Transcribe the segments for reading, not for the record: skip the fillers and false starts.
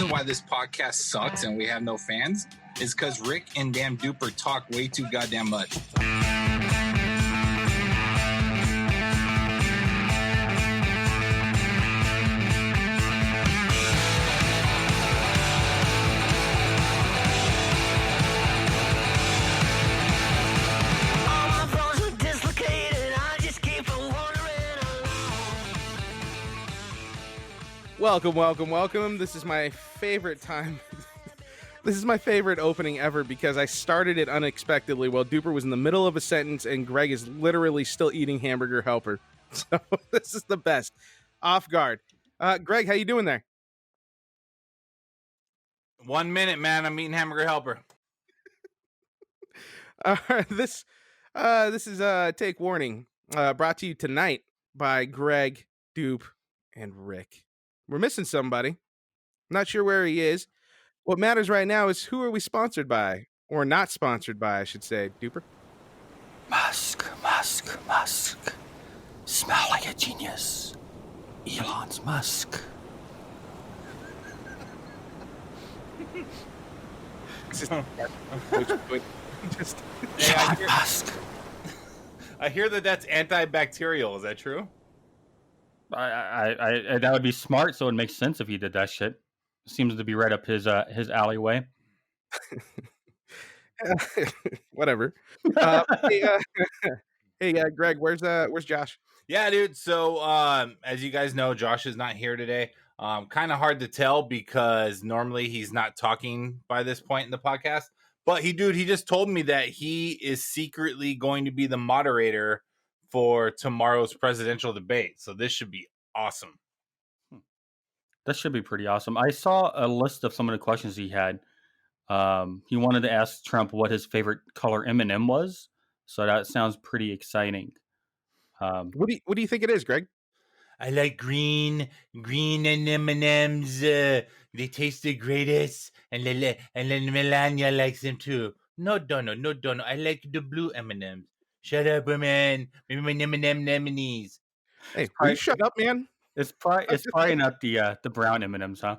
reason why this podcast sucks and we have no fans is because Rick and damn Duper talk way too goddamn much. Welcome. This is my favorite time. This is my favorite opening ever because I started it unexpectedly while Duper was in the middle of a sentence and Greg is literally still eating hamburger helper. So this is the best. Off guard. Greg, how you doing there? 1 minute, man. I'm eating hamburger helper. This is Take Warning, brought to you tonight by Greg, Dupe, and Rick. We're missing somebody. Not sure where he is. What matters right now is who are we sponsored by? Or not sponsored by, I should say. Duper? Musk. Smell like a genius. Elon's Musk. Musk. I hear that's antibacterial. Is that true? I that would be smart, so it makes sense if he did that shit. Seems to be right up his alleyway. Whatever. Hey, Greg, where's Josh? Yeah, dude. So, as you guys know, Josh is not here today. Kind of hard to tell because normally he's not talking by this point in the podcast. But he just told me that he is secretly going to be the moderator for tomorrow's presidential debate. So this should be awesome. That should be pretty awesome. I saw a list of some of the questions he had. He wanted to ask Trump what his favorite color M&M was. So that sounds pretty exciting. What do you think it is, Greg? I like green and M&Ms. They taste the greatest. And then Melania likes them too. No, Dono. I like the blue M&Ms. Shut up, woman. Maybe my M&Ms. Hey, will you shut up, man? It's probably not the brown M&Ms, huh?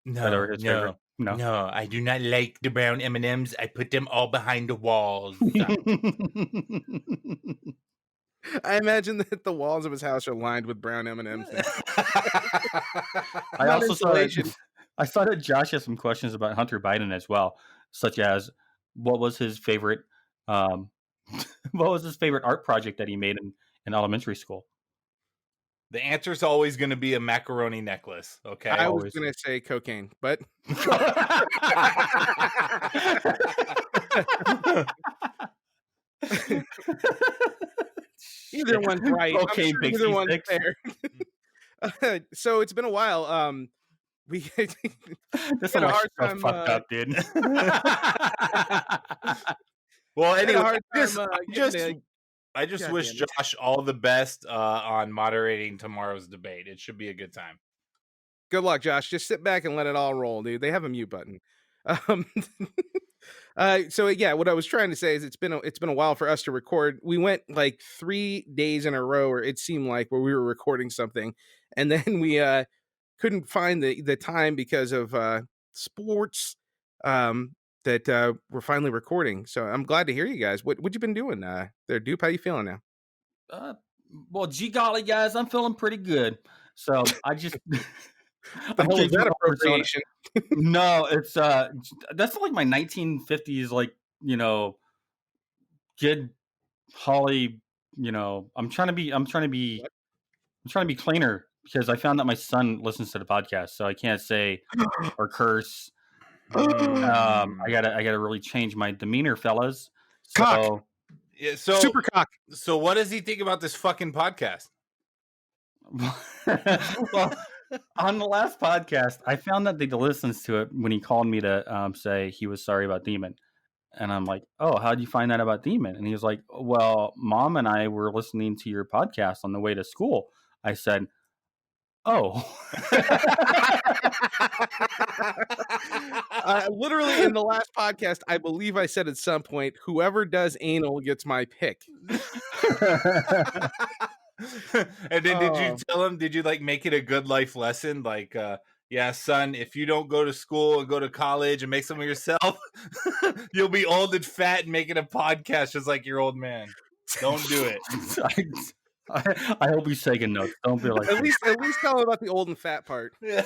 No, I do not like the brown M&Ms. I put them all behind the walls. I imagine that the walls of his house are lined with brown M&Ms. I saw that Josh has some questions about Hunter Biden as well, such as what was his favorite art project that he made in elementary school? The answer is always going to be a macaroni necklace. Okay, I was going to say cocaine, but either one's right. Okay, sure either one's fair. So it's been a while. We this is a hard time. Fucked up, dude. Well, anyway, I just wish Josh all the best on moderating tomorrow's debate. It should be a good time. Good luck, Josh. Just sit back and let it all roll, dude. They have a mute button. So yeah, what I was trying to say is it's been a while for us to record. We went like 3 days in a row, or it seemed like, where we were recording something, and then we couldn't find the time because of sports. That we're finally recording. So I'm glad to hear you guys. What you been doing there, Dupe? How you feeling now? Well, gee golly, guys, I'm feeling pretty good. So I just the hell is that appropriation? No, it's that's like my 1950s, like, kid Holly. I'm trying to be cleaner because I found that my son listens to the podcast, so I can't say or curse. I gotta really change my demeanor, fellas. Cock. Yeah, so super cock. So what does he think about this fucking podcast? Well, on the last podcast, I found that they listens to it when he called me to say he was sorry about Demon. And I'm like, oh, how'd you find that about Demon? And he was like, well, Mom and I were listening to your podcast on the way to school. I said, oh. Literally in the last podcast, I believe I said at some point, whoever does anal gets my pick. And then did you tell him, did you like make it a good life lesson? Like, yeah, son, if you don't go to school and go to college and make some of yourself, you'll be old and fat and making a podcast just like your old man. Don't do it. I hope he's taking notes. Don't be like At least tell him about the old and fat part. Yeah.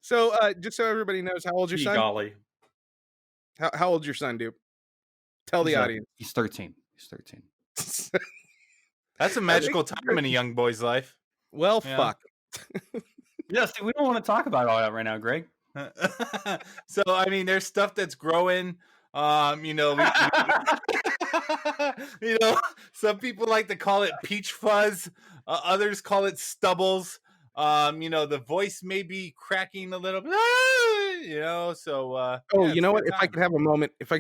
So just so everybody knows, how old's your son? Golly. How old's your son, dude? Tell the audience. He's 13. He's 13. That's a magical time in a young boy's life. Well, Yeah. fuck. Yeah, see, we don't want to talk about all that right now, Greg. So I mean, there's stuff that's growing. You know, you know, some people like to call it peach fuzz. Others call it stubbles. You know, the voice may be cracking a little bit. You know, so Oh, yeah, you know what? it's If I could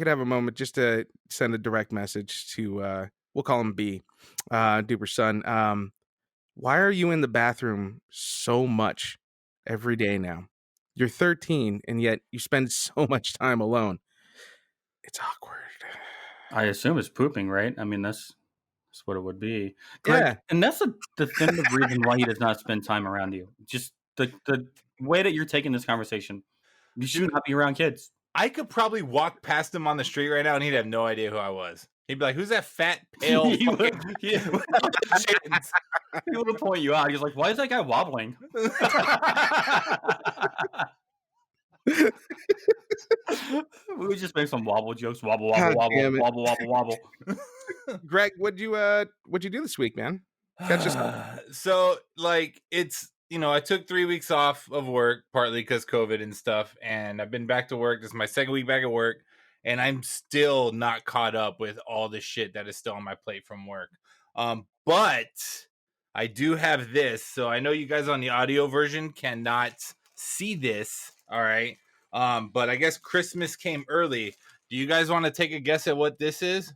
have a moment, just to send a direct message to we'll call him B, Duper's son. Why are you in the bathroom so much every day now? You're 13, and yet you spend so much time alone. It's awkward. I assume it's pooping, right? I mean, that's what it would be. Greg, Yeah. and that's a definitive reason why he does not spend time around you. Just the way that you're taking this conversation. You should not be around kids. I could probably walk past him on the street right now, and he'd have no idea who I was. He'd be like, "Who's that fat, pale?" He would- fucking-" he would point you out. He's like, "Why is that guy wobbling?" We would just make some wobble jokes. Wobble, God wobble, damn wobble, it. wobble, wobble, wobble. Greg, what'd you do this week, man? Catch us So, like, it's, you know, I took 3 weeks off of work, partly because COVID and stuff, and I've been back to work. This is my second week back at work, and I'm still not caught up with all the shit that is still on my plate from work. But I do have this, so I know you guys on the audio version cannot see this. All right. But I guess Christmas came early. Do you guys want to take a guess at what this is?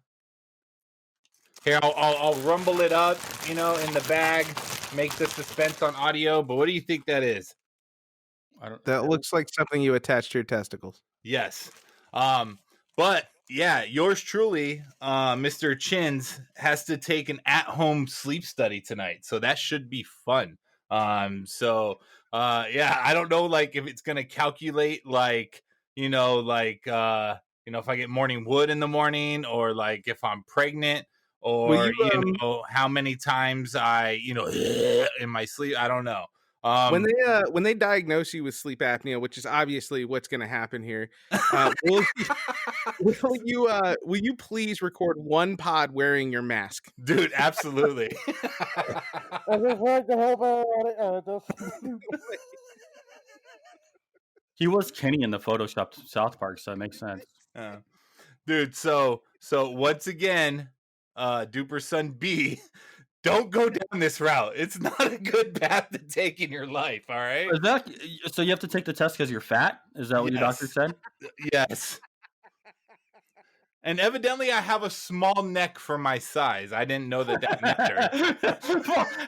Here, I'll rumble it up, you know, in the bag, make the suspense on audio. But what do you think that is? That looks like something you attach to your testicles. Yes. But yeah, yours truly, Mr. Chins, has to take an at-home sleep study tonight. So that should be fun. Yeah, I don't know, like, if it's gonna calculate, like, you know, like, you know, if I get morning wood in the morning, or like if I'm pregnant, or you know, how many times I, you know, in my sleep. I don't know. When they diagnose you with sleep apnea, which is obviously what's going to happen here, will you please record one pod wearing your mask? Dude, absolutely. He was Kenny in the Photoshop South Park, so it makes sense. Dude, so once again, Duper Son B, don't go down this route. It's not a good path to take in your life, all right? Is that so? You have to take the test because you're fat? Is that what your doctor said? Yes. And evidently, I have a small neck for my size. I didn't know that mattered.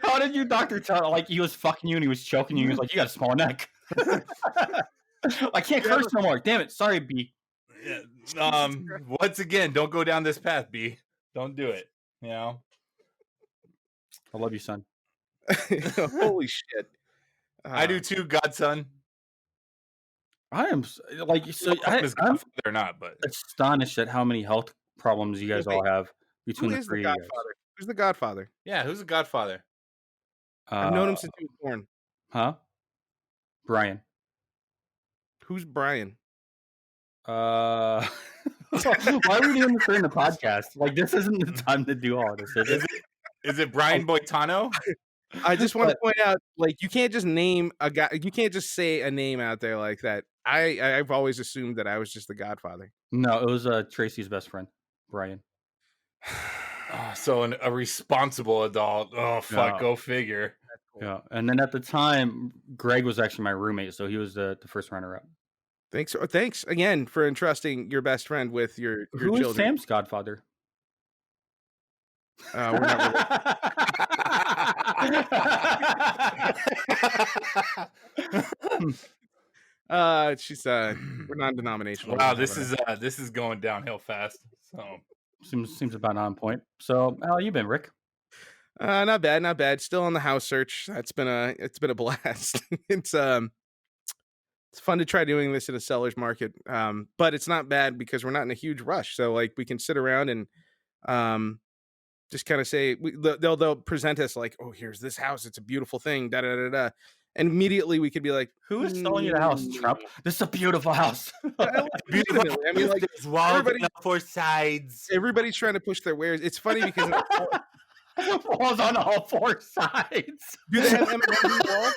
How did your doctor tell? Like, he was fucking you and he was choking you. He was like, "You got a small neck." I can't curse no more. Damn it. Sorry, B. Once again, don't go down this path, B. Don't do it. You know. I love you, son. Holy shit! I do too, godson. I am like, so I'm or not, but astonished at how many health problems you guys all have between the three of you. Who's the Godfather? Yeah, who's the Godfather? I've known him since he was born. Huh? Brian. Who's Brian? Why are we doing this during the podcast? Like, this isn't the time to do all this, is it? Is it Brian Boitano? I just want to point out, like, you can't just name a guy. You can't just say a name out there like that. I've always assumed that I was just the Godfather. No, it was Tracy's best friend, Brian. So a responsible adult. Oh, fuck. Yeah. Go figure. Cool. Yeah. And then at the time, Greg was actually my roommate, so he was the first runner-up. Thanks again for entrusting your best friend with your Who children. Is Sam's godfather? We're not really... she's we're non-denominational. Wow, this is going downhill fast. So seems about on point. So how you been, Rick? Not bad, not bad. Still on the house search. It's been a blast. It's fun to try doing this in a seller's market. But it's not bad because we're not in a huge rush. So like we can sit around and um just kind of say they'll present us like, oh, here's this house. It's a beautiful thing. Da da da da. And immediately we could be like, Who is selling you the house, Trump? This is a beautiful house. Legitimately. I mean, like There's walls everybody- on all four sides. everybody's trying to push their wares. It's funny because Walls on all four sides. do they have M&Ms in the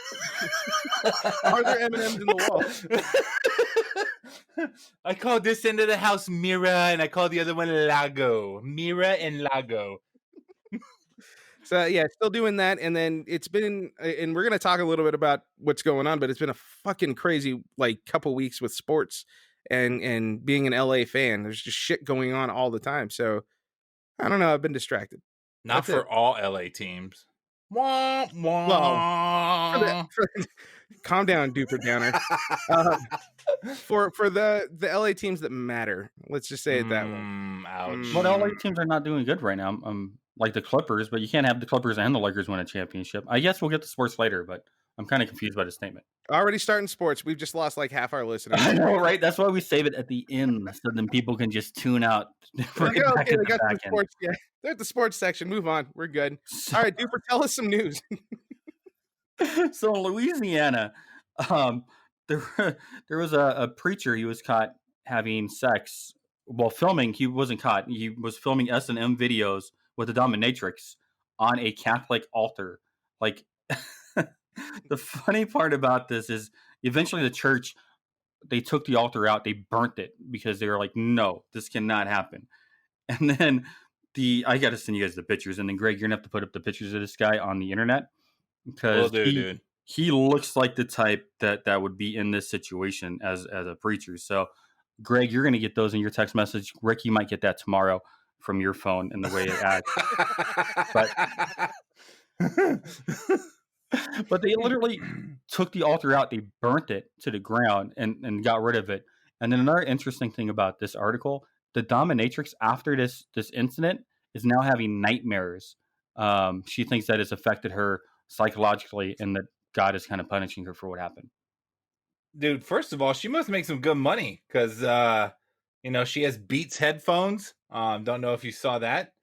wall? Are there M&Ms in the wall? I call this end of the house Mira, and I call the other one Lago. Mira and Lago. So yeah, still doing that, and then it's been, and we're gonna talk a little bit about what's going on, but it's been a fucking crazy like couple weeks with sports and being an LA fan. There's just shit going on all the time. So I don't know. I've been distracted. Not That's for it. all LA teams. Wah, wah. Calm down, duper downer. For the LA teams that matter, let's just say it that way. Ouch. But LA teams are not doing good right now. Like the Clippers, but you can't have the Clippers and the Lakers win a championship. I guess we'll get to sports later, but I'm kind of confused by the statement. Already starting sports. We've just lost like half our listeners. I know, right? That's why we save it at the end, so then people can just tune out. Right Like, back okay, at they the got to back the end. sports. Yeah, they're at the sports section. Move on. We're good. All right, duper, tell us some news. So in Louisiana, there was a preacher. He was caught having sex while filming. He wasn't caught. He was filming S&M videos with the dominatrix on a Catholic altar. Like, the funny part about this is eventually the church, they took the altar out. They burnt it because they were like, no, this cannot happen. And then I got to send you guys the pictures. And then Greg, you're gonna have to put up the pictures of this guy on the internet. Because Dude. he looks like the type that would be in this situation as a preacher. So, Greg, you're going to get those in your text message. Rick, you might get that tomorrow from your phone and the way it acts. But they literally took the altar out. They burnt it to the ground and got rid of it. And then another interesting thing about this article, the dominatrix after this incident is now having nightmares. She thinks that it's affected her psychologically and that God is kind of punishing her for what happened. Dude, first of all, she must make some good money because she has Beats headphones. Don't know if you saw that.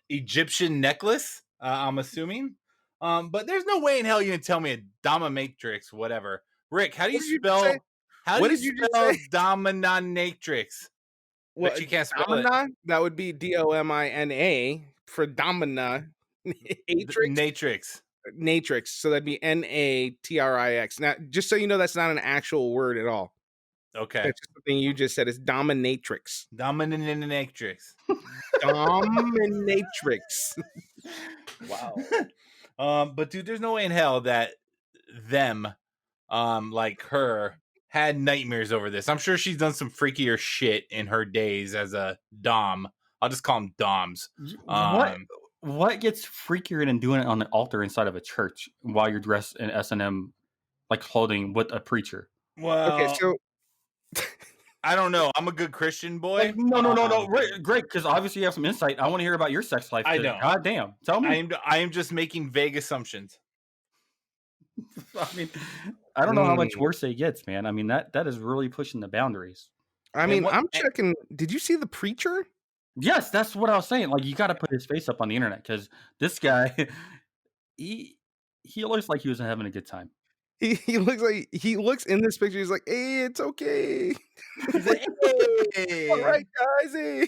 Egyptian necklace, I'm assuming. But there's no way in hell you can tell me a dominatrix, whatever. Rick, how do you spell dominatrix? What, But you can't spell it. Domina? That would be Domina for Domina. Natrix. Natrix. So that'd be Natrix. Now, just so you know, that's not an actual word at all. Okay. That's just something you just said. It's dominatrix. Dominatrix. Dominatrix. Wow. But dude, there's no way in hell that them, like her, had nightmares over this. I'm sure she's done some freakier shit in her days as a dom. I'll just call them doms. What gets freakier than doing it on the altar inside of a church while you're dressed in S&M like clothing with a preacher? Well, Okay, so I don't know. I'm a good Christian boy. Like, no. Great, because obviously you have some insight. I want to hear about your sex life. I don't. God damn. Tell me. I am just making vague assumptions. I mean, I don't know how much worse it gets, man. I mean, that is really pushing the boundaries. I mean, I'm checking. Did you see The Preacher? Yes, that's what I was saying. Like, you got to put his face up on the internet because this guy, he looks like he was having a good time. He looks in this picture. He's like, hey, it's okay. He's like, hey. All right, guys. Hey.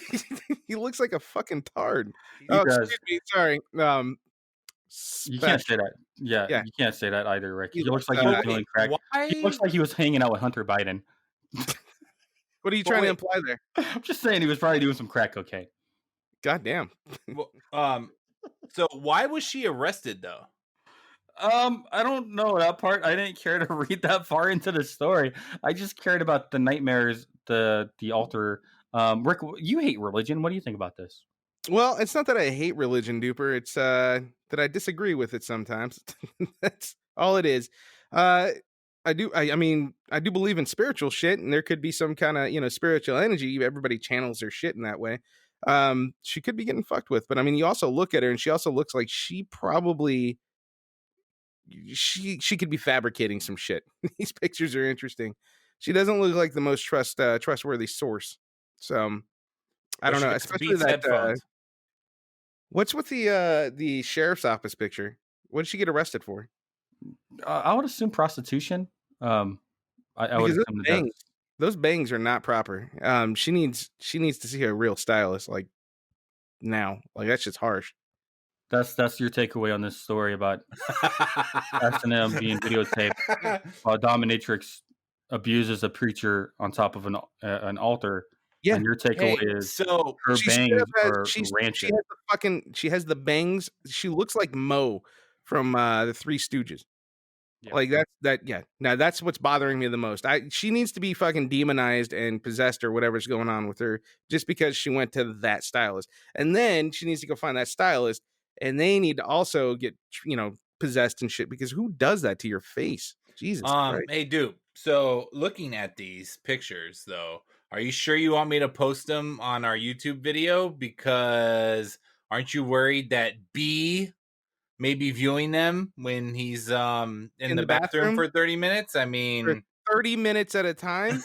He looks like a fucking tard. does. Excuse me. Sorry. You can't say that. Yeah, you can't say that either, Rick. He looks like he was doing crack. Why? He looks like he was hanging out with Hunter Biden. What are you trying to imply there? I'm just saying he was probably doing some crack cocaine. God damn. So why was she arrested though? I don't know that part. I didn't care to read that far into the story. I just cared about the nightmares, the altar. Rick, you hate religion. What do you think about this? Well, it's not that I hate religion, duper. It's that I disagree with it sometimes. That's all it is. I do believe in spiritual shit, and there could be some kind of, spiritual energy. Everybody channels their shit in that way. She could be getting fucked with. But I mean, you also look at her, and she also looks like she probably she could be fabricating some shit. These pictures are interesting. She doesn't look like the most trustworthy source. So I don't know, especially that. What's with the sheriff's office picture? What did she get arrested for? I would assume prostitution. I would assume those bangs are not proper. She needs to see a real stylist like now. Like that's just harsh. That's your takeaway on this story about S&M being videotaped while Dominatrix abuses a preacher on top of an altar. Yeah. And your takeaway is so her bangs are rancid. She has the bangs. She looks like Mo from the Three Stooges. Yeah. Like yeah. Now that's what's bothering me the most. She needs to be fucking demonized and possessed or whatever's going on with her just because she went to that stylist. And then she needs to go find that stylist, and they need to also get possessed and shit, because who does that to your face? Jesus Christ. Hey dude, so looking at these pictures though, are you sure you want me to post them on our YouTube video? Because aren't you worried that B may be viewing them when he's in the bathroom for 30 minutes? I mean, for 30 minutes at a time?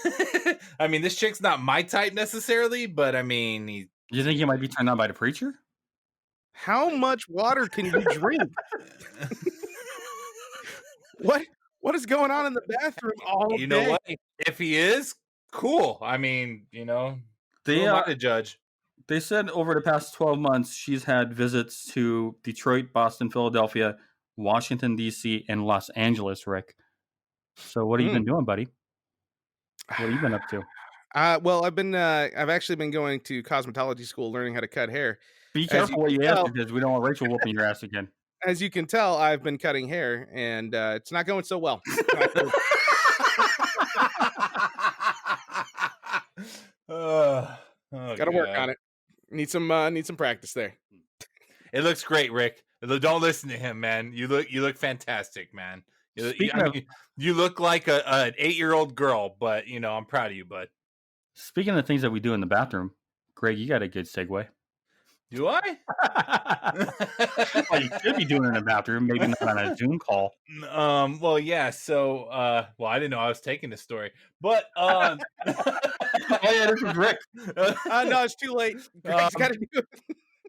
I mean, this chick's not my type necessarily, but I mean, you think he might be turned on by the preacher? How much water can you drink? What is going on in the bathroom all day? You know what? If he is, cool. I mean, who am I to judge? They said over the past 12 months, she's had visits to Detroit, Boston, Philadelphia, Washington, D.C., and Los Angeles, Rick. So what have you been doing, buddy? What have you been up to? Well, I've actually been going to cosmetology school, learning how to cut hair. Be careful what you ask, because we don't want Rachel whooping your ass again. As you can tell, I've been cutting hair, and it's not going so well. Gotta work on it. Need some practice there. It looks great, Rick. Don't listen to him, man. You look fantastic, man. You look like an 8-year-old girl, but I'm proud of you, bud. Speaking of things that we do in the bathroom, Greg, you got a good segue. Do I? Well, you could be doing it in the bathroom, maybe not on a Zoom call. Well, yeah. So, I didn't know I was taking this story, but oh yeah, this is Rick. No, it's too late. Greg's gotta do it.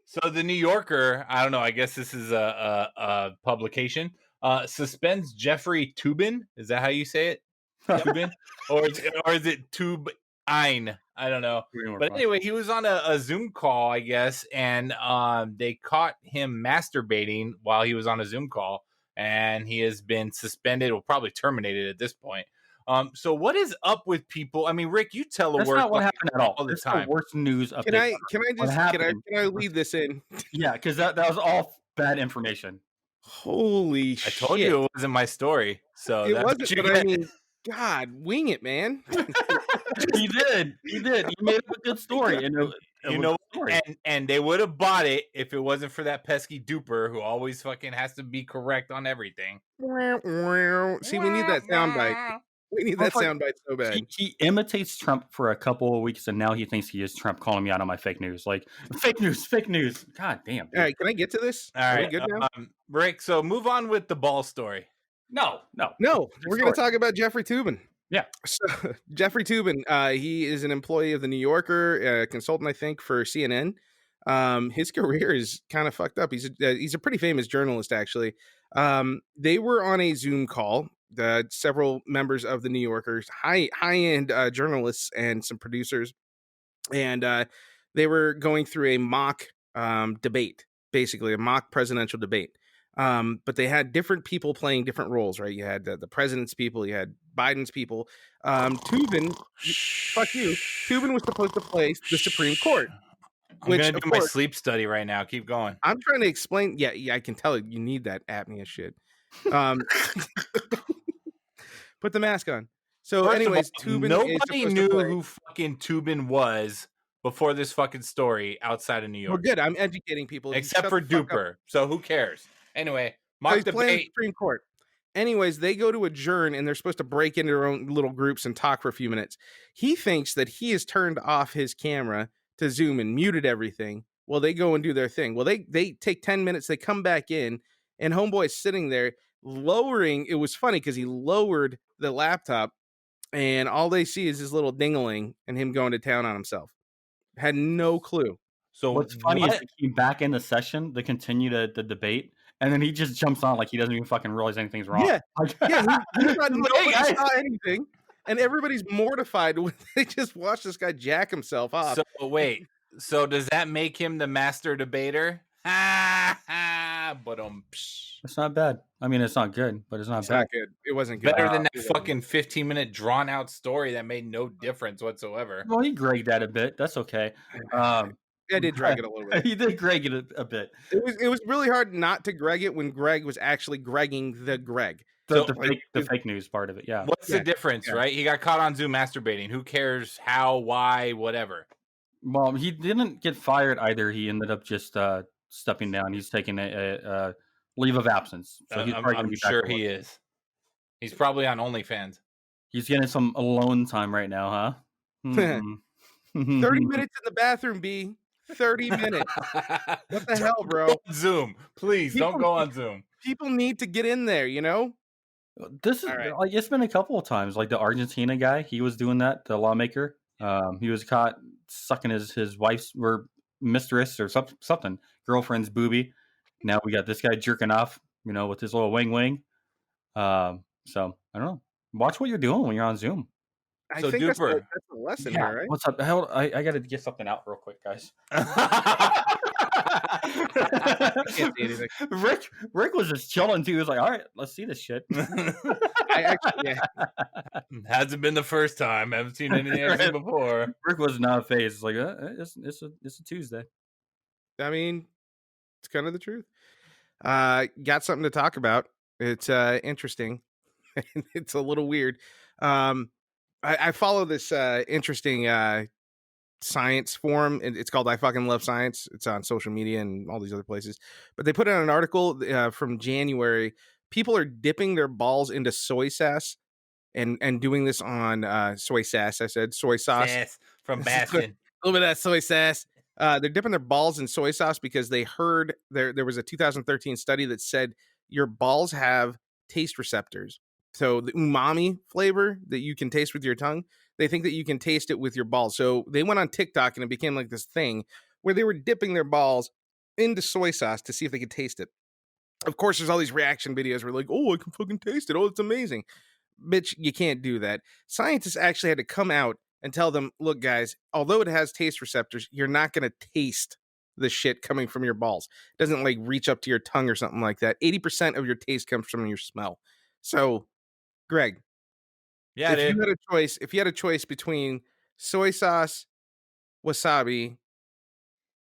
So the New Yorker, I don't know. I guess this is a publication. Suspends Jeffrey Toobin. Is that how you say it? Toobin, or is it Tube-Ein? I don't know. But anyway, he was on a Zoom call, I guess, and they caught him masturbating while he was on a Zoom call, and he has been suspended, or probably terminated at this point. So what is up with people? I mean, Rick, you tell the work. That's not what happened at all. The That's time. The worst news update. Can I lead this in? Yeah, because that was all bad information. Holy shit! I told you it wasn't my story, so it wasn't. But I mean, God, wing it, man. He did. He made up a good story. And they would have bought it if it wasn't for that pesky duper who always fucking has to be correct on everything. See, we need that soundbite. We need that soundbite so bad. He imitates Trump for a couple of weeks, and now he thinks he is Trump, calling me out on my fake news. Like, fake news. God damn. Dude. All right, can I get to this? All right, good now? Rick, so move on with the ball story. No. We're going to talk about Jeffrey Toobin. Yeah. So Jeffrey Toobin, he is an employee of the New Yorker, a consultant, I think, for CNN. His career is kind of fucked up. He's a pretty famous journalist, actually. They were on a Zoom call. Several members of the New Yorkers, high-end journalists and some producers, and they were going through a mock debate, basically a mock presidential debate. But they had different people playing different roles, right? You had the president's people, you had Biden's people. Toobin, fuck you. Toobin was supposed to play the Supreme Court. I'm going to do my sleep study right now. Keep going. I'm trying to explain. Yeah, I can tell you need that apnea shit. Put the mask on. So anyways, Toobin, nobody knew who fucking Toobin was before this fucking story outside of New York. Well, good. I'm educating people. Except for Duper. So who cares? Anyway, mock debate. Supreme Court. Anyways, they go to adjourn, and they're supposed to break into their own little groups and talk for a few minutes. He thinks that he has turned off his camera to Zoom and muted everything. Well, they go and do their thing. Well, they take 10 minutes, they come back in, and homeboy's sitting there lowering. It was funny because he lowered the laptop, and all they see is his little dingling and him going to town on himself. Had no clue. So What's funny is he came back in the session to continue the debate, and then he just jumps on like he doesn't even fucking realize anything's wrong. Yeah, yeah. He thought nobody Hey, guys. saw anything, and everybody's mortified when they just watch this guy jack himself off. So wait, so does that make him the master debater? Ha ha! But It's not bad. I mean, it's not good, but it's not It's bad. not good. It wasn't good. better than that fucking 15-minute drawn out story that made no difference whatsoever. Well, he Greg that a bit. That's okay. I did drag it a little bit. He did Greg it a bit. It was really hard not to Greg it when Greg was actually Gregging the Greg. The fake news part of it, yeah. What's the difference, yeah. right? He got caught on Zoom masturbating. Who cares how, why, whatever? Well, he didn't get fired either. He ended up just stepping down. He's taking a leave of absence. So he's probably gonna I'm be back sure to he work. is. He's probably on OnlyFans. He's getting some alone time right now, huh? 30 minutes in the bathroom, B. 30 minutes. What the hell, bro? Go on Zoom, please don't go on Zoom. People need to get in there, you know? This is like it's been a couple of times. Like the Argentina guy, he was doing that. The lawmaker, he was caught sucking his wife's or mistress or something girlfriend's boobie. Now we got this guy jerking off, with his little wing. So I don't know. Watch what you're doing when you're on Zoom. I So think that's Duper. the lesson here, right? What's up? I got to get something out real quick, guys. Can't see anything. Rick was just chilling too. He was like, "All right, let's see this shit." I actually, Hasn't been the first time. Haven't seen anything before. Rick was not phased. It's like it's a Tuesday. I mean, it's kind of the truth. Got something to talk about. It's interesting. It's a little weird. I follow this interesting science forum, and it's called I Fucking Love Science. It's on social media and all these other places. But they put out an article from January. People are dipping their balls into soy sauce and doing this on soy sauce. I said soy sauce. Yes, from Bastion. A little bit of that soy sauce. They're dipping their balls in soy sauce because they heard there was a 2013 study that said your balls have taste receptors. So the umami flavor that you can taste with your tongue, they think that you can taste it with your balls. So they went on TikTok and it became like this thing where they were dipping their balls into soy sauce to see if they could taste it. Of course, there's all these reaction videos where like, oh, I can fucking taste it. Oh, it's amazing. Bitch, you can't do that. Scientists actually had to come out and tell them, look, guys, although it has taste receptors, you're not going to taste the shit coming from your balls. It doesn't like reach up to your tongue or something like that. 80% of your taste comes from your smell. So, Greg, Yeah, if you had a choice between soy sauce, wasabi,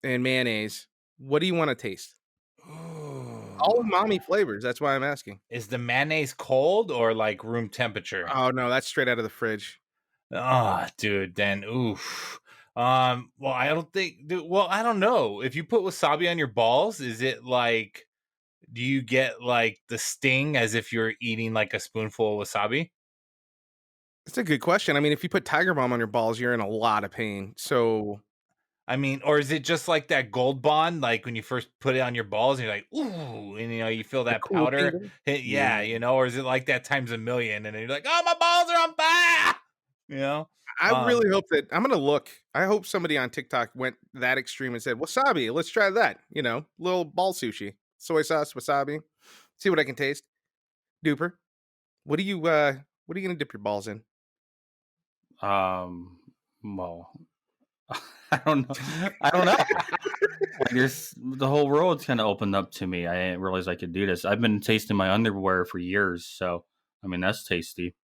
and mayonnaise, what do you want to taste? All umami flavors. That's why I'm asking. Is the mayonnaise cold or like room temperature? Oh no, that's straight out of the fridge. Oh, dude, then oof. Well, I don't think. Well, I don't know. If you put wasabi on your balls, is it like? Do you get like the sting as if you're eating like a spoonful of wasabi? That's a good question. I mean, if you put Tiger Balm on your balls, you're in a lot of pain. So, I mean, or is it just like that Gold Bond, like when you first put it on your balls and you're like, ooh, and you feel that cool powder feeling? hit, yeah, or is it like that times a million, and then you're like, oh, my balls are on fire, I really hope that I'm gonna look. I hope somebody on TikTok went that extreme and said wasabi. Let's try that. Little ball sushi, soy sauce, wasabi. See what I can taste. Duper, what are you gonna dip your balls in? Well, I don't know. Like the whole world's kind of opened up to me. I didn't realize I could do this. I've been tasting my underwear for years, so I mean that's tasty.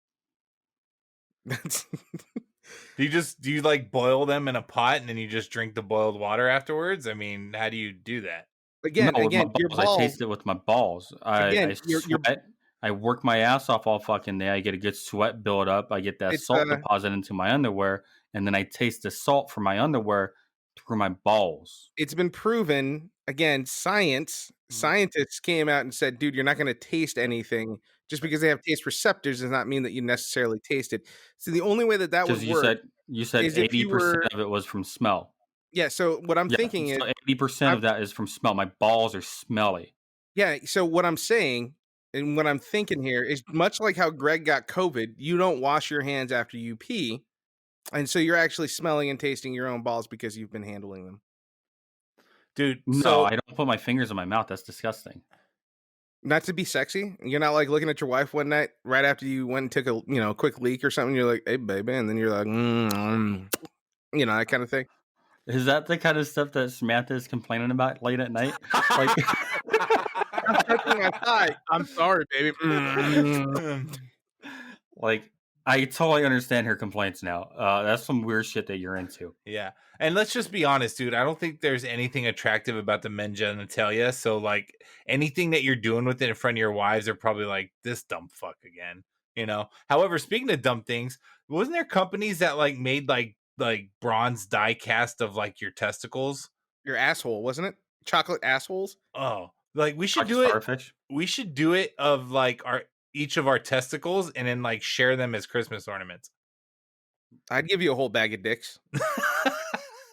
Do you like boil them in a pot and then you just drink the boiled water afterwards? I mean, how do you do that? Again, No, with my your balls, balls. I taste it with my balls. Again, I your- sweat. I work my ass off all fucking day. I get a good sweat build up. I get that It's, salt deposit into my underwear, and then I taste the salt from my underwear through my balls. It's been proven. Again, scientists came out and said, dude, you're not going to taste anything just because they have taste receptors does not mean that you necessarily taste it. So the only way that would Because work you said is if you 80% were- of it was from smell. Yeah. So what I'm thinking is, 80% of that is from smell. My balls are smelly. yeah. So what I'm saying and what I'm thinking here is much like how Greg got COVID. You don't wash your hands after you pee, and so you're actually smelling and tasting your own balls because you've been handling them. Dude, No, so I don't put my fingers in my mouth. That's disgusting. Not to be sexy. You're not like looking at your wife one night right after you went and took a quick leak or something. You're like, hey baby, and then you're like, that kind of thing. Is that the kind of stuff that Samantha is complaining about late at night? Like, I'm touching my thigh. I'm sorry, baby. like, I totally understand her complaints now. That's some weird shit that you're into. yeah. And let's just be honest, dude. I don't think there's anything attractive about the men genitalia. So, like, anything that you're doing with it in front of your wives, they're probably like, this dumb fuck again. However, speaking of dumb things, wasn't there companies that like made like bronze die cast of like your testicles? Your asshole, wasn't it? Chocolate assholes. Oh, like we should Like do it. starfish. We should do it of like each of our testicles and then like share them as Christmas ornaments. I'd give you a whole bag of dicks.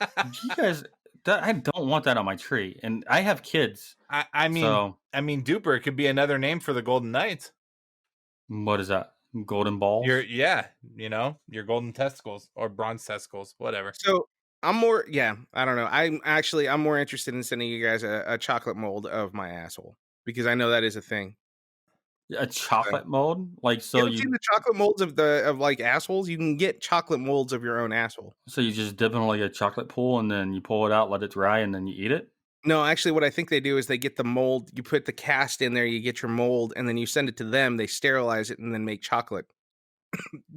You guys, I don't want that on my tree, and I have kids. I mean, Duper, it could be another name for the Golden Knights. What is that? Golden balls? Your golden testicles or bronze testicles, whatever. So I don't know. I'm more interested in sending you guys a chocolate mold of my asshole because I know that is a thing. A chocolate mold? Like, so you seen the chocolate molds of like assholes? You can get chocolate molds of your own asshole. So you just dip in like a chocolate pool and then you pull it out, let it dry, and then you eat it? No, actually, what I think they do is they get the mold. You put the cast in there, you get your mold, and then you send it to them. They sterilize it and then make chocolate,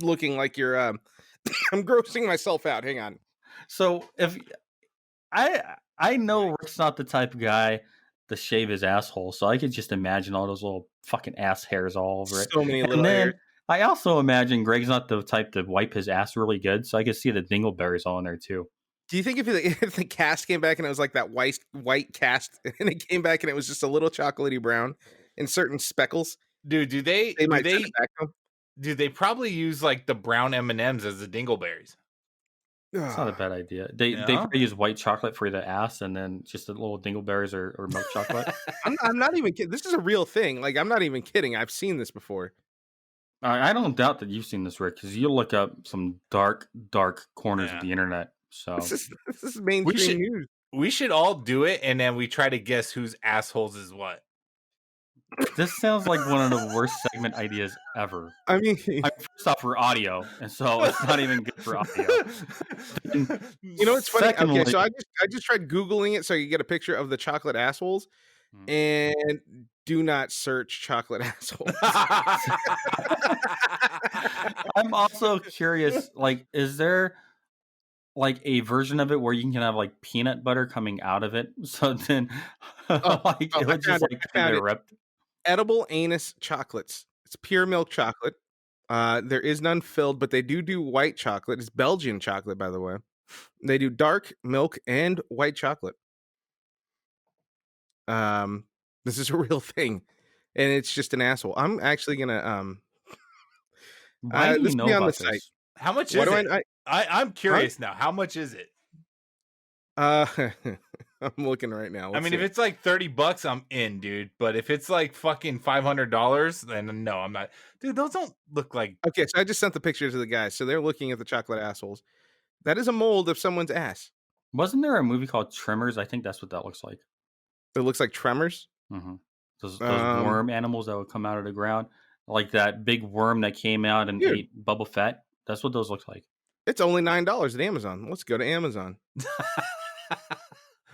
looking like you're. I'm grossing myself out. Hang on. So if I know Rick's not the type of guy to shave his asshole, so I could just imagine all those little fucking ass hairs all over it. So many And little then hairs. I also imagine Greg's not the type to wipe his ass really good, so I could see the dingleberries all in there too. Do you think if the cast came back and it was like that white cast, and it came back and it was just a little chocolatey brown and certain speckles, Dude, they might send it back to 'em? do they probably use like the brown M&Ms as the dingleberries? It's not a bad idea. They probably use white chocolate for the ass, and then just a little dingleberries or milk chocolate. I'm not even kidding. This is a real thing. Like, I'm not even kidding. I've seen this before. I don't doubt that you've seen this, Rick, because you look up some dark corners of the internet. So this is mainstream news. We should all do it, and then we try to guess whose assholes is what. This sounds like one of the worst segment ideas ever. I mean, first off, for audio, and so it's not even good for audio. You know what's funny? Secondly, Okay, so I just tried Googling it so you get a picture of the chocolate assholes, and do not search chocolate assholes. I'm also curious, like, is there like a version of it where you can have like peanut butter coming out of it? So then it would just like erupt. Edible anus chocolates. It's pure milk chocolate. There is none filled, but they do white chocolate. It's Belgian chocolate, by the way. They do dark milk and white chocolate. This is a real thing, and it's just an asshole. I'm actually gonna Why do you know about this? Site. How much is it? I'm curious now. How much is it? I'm looking right now. I mean, if it's like $30, I'm in, dude. But if it's like fucking $500, then no, I'm not. Dude, those don't look like. Okay, so I just sent the picture to the guys, so they're looking at the chocolate assholes. That is a mold of someone's ass. Wasn't there a movie called Tremors? I think that's what that looks like. It looks like Tremors. Mm-hmm. Those worm animals that would come out of the ground, like that big worm that came out and ate Boba Fett. That's what those look like. It's only $9 at Amazon. Let's go to Amazon.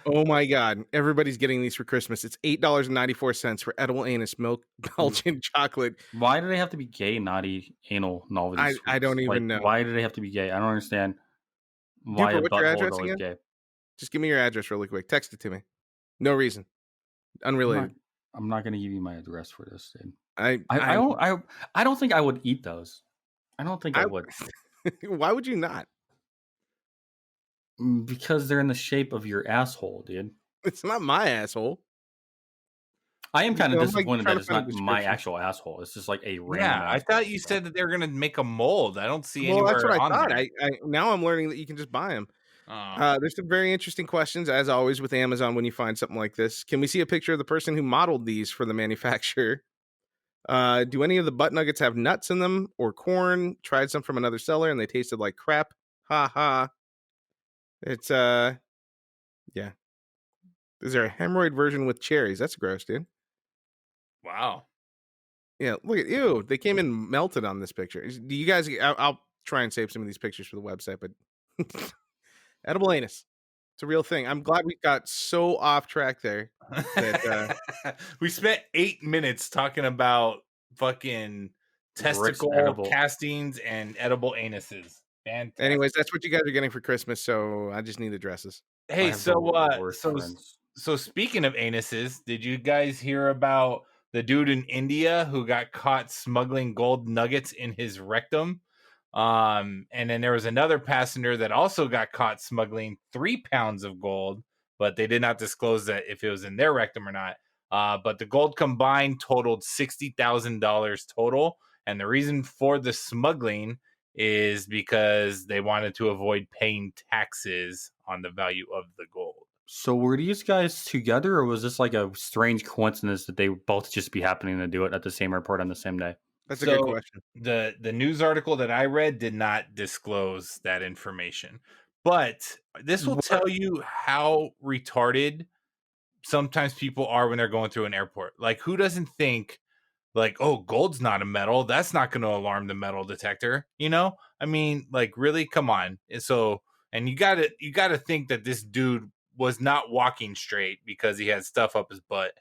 Oh my God. Everybody's getting these for Christmas. It's $8.94 for edible anus milk Belgian chocolate. Why do they have to be gay, naughty, anal novelty? I don't even know. Why do they have to be gay? I don't understand why Duper, what's your address is again? gay. Just give me your address really quick. Text it to me. No reason. Unrelated. I'm not going to give you my address for this, dude. I don't think I would eat those. I don't think I would. Why would you not? Because they're in the shape of your asshole, dude. It's not my asshole. I am kind of disappointed that it's not my actual asshole. It's just like a random. Yeah, I thought you said that they were going to make a mold. I don't see anywhere. That's what I thought. There. Now I'm learning that you can just buy them. There's some very interesting questions, as always, with Amazon when you find something like this. Can we see a picture of the person who modeled these for the manufacturer? Do any of the butt nuggets have nuts in them or corn? Tried some from another seller and they tasted like crap. Ha ha. It's yeah. Is there a hemorrhoid version with cherries? That's gross, dude. Wow. Yeah, look at ew. They came in melted on this picture. Do you guys? I'll try and save some of these pictures for the website, but edible anus. It's a real thing. I'm glad we got so off track there. That, We spent 8 minutes talking about fucking testicle edible. castings and edible anuses. Fantastic. anyways, that's what you guys are getting for Christmas. So I just need addresses. I Hey, have so the worst friends. so speaking of anuses, did you guys hear about the dude in India who got caught smuggling gold nuggets in his rectum? And then there was another passenger that also got caught smuggling 3 pounds of gold, but they did not disclose that if it was in their rectum or not. But the gold combined totaled $60,000 total, and the reason for the smuggling is because they wanted to avoid paying taxes on the value of the gold. So were these guys together, or was this like a strange coincidence that they both just be happening to do it at the same airport on the same day? That's a good question. The news article that I read did not disclose that information, but this will tell you how retarded sometimes people are when they're going through an airport. Like, who doesn't think like, oh, gold's not a metal, that's not going to alarm the metal detector, you know? I mean, like, really, come on. And you gotta think that this dude was not walking straight because he had stuff up his butt.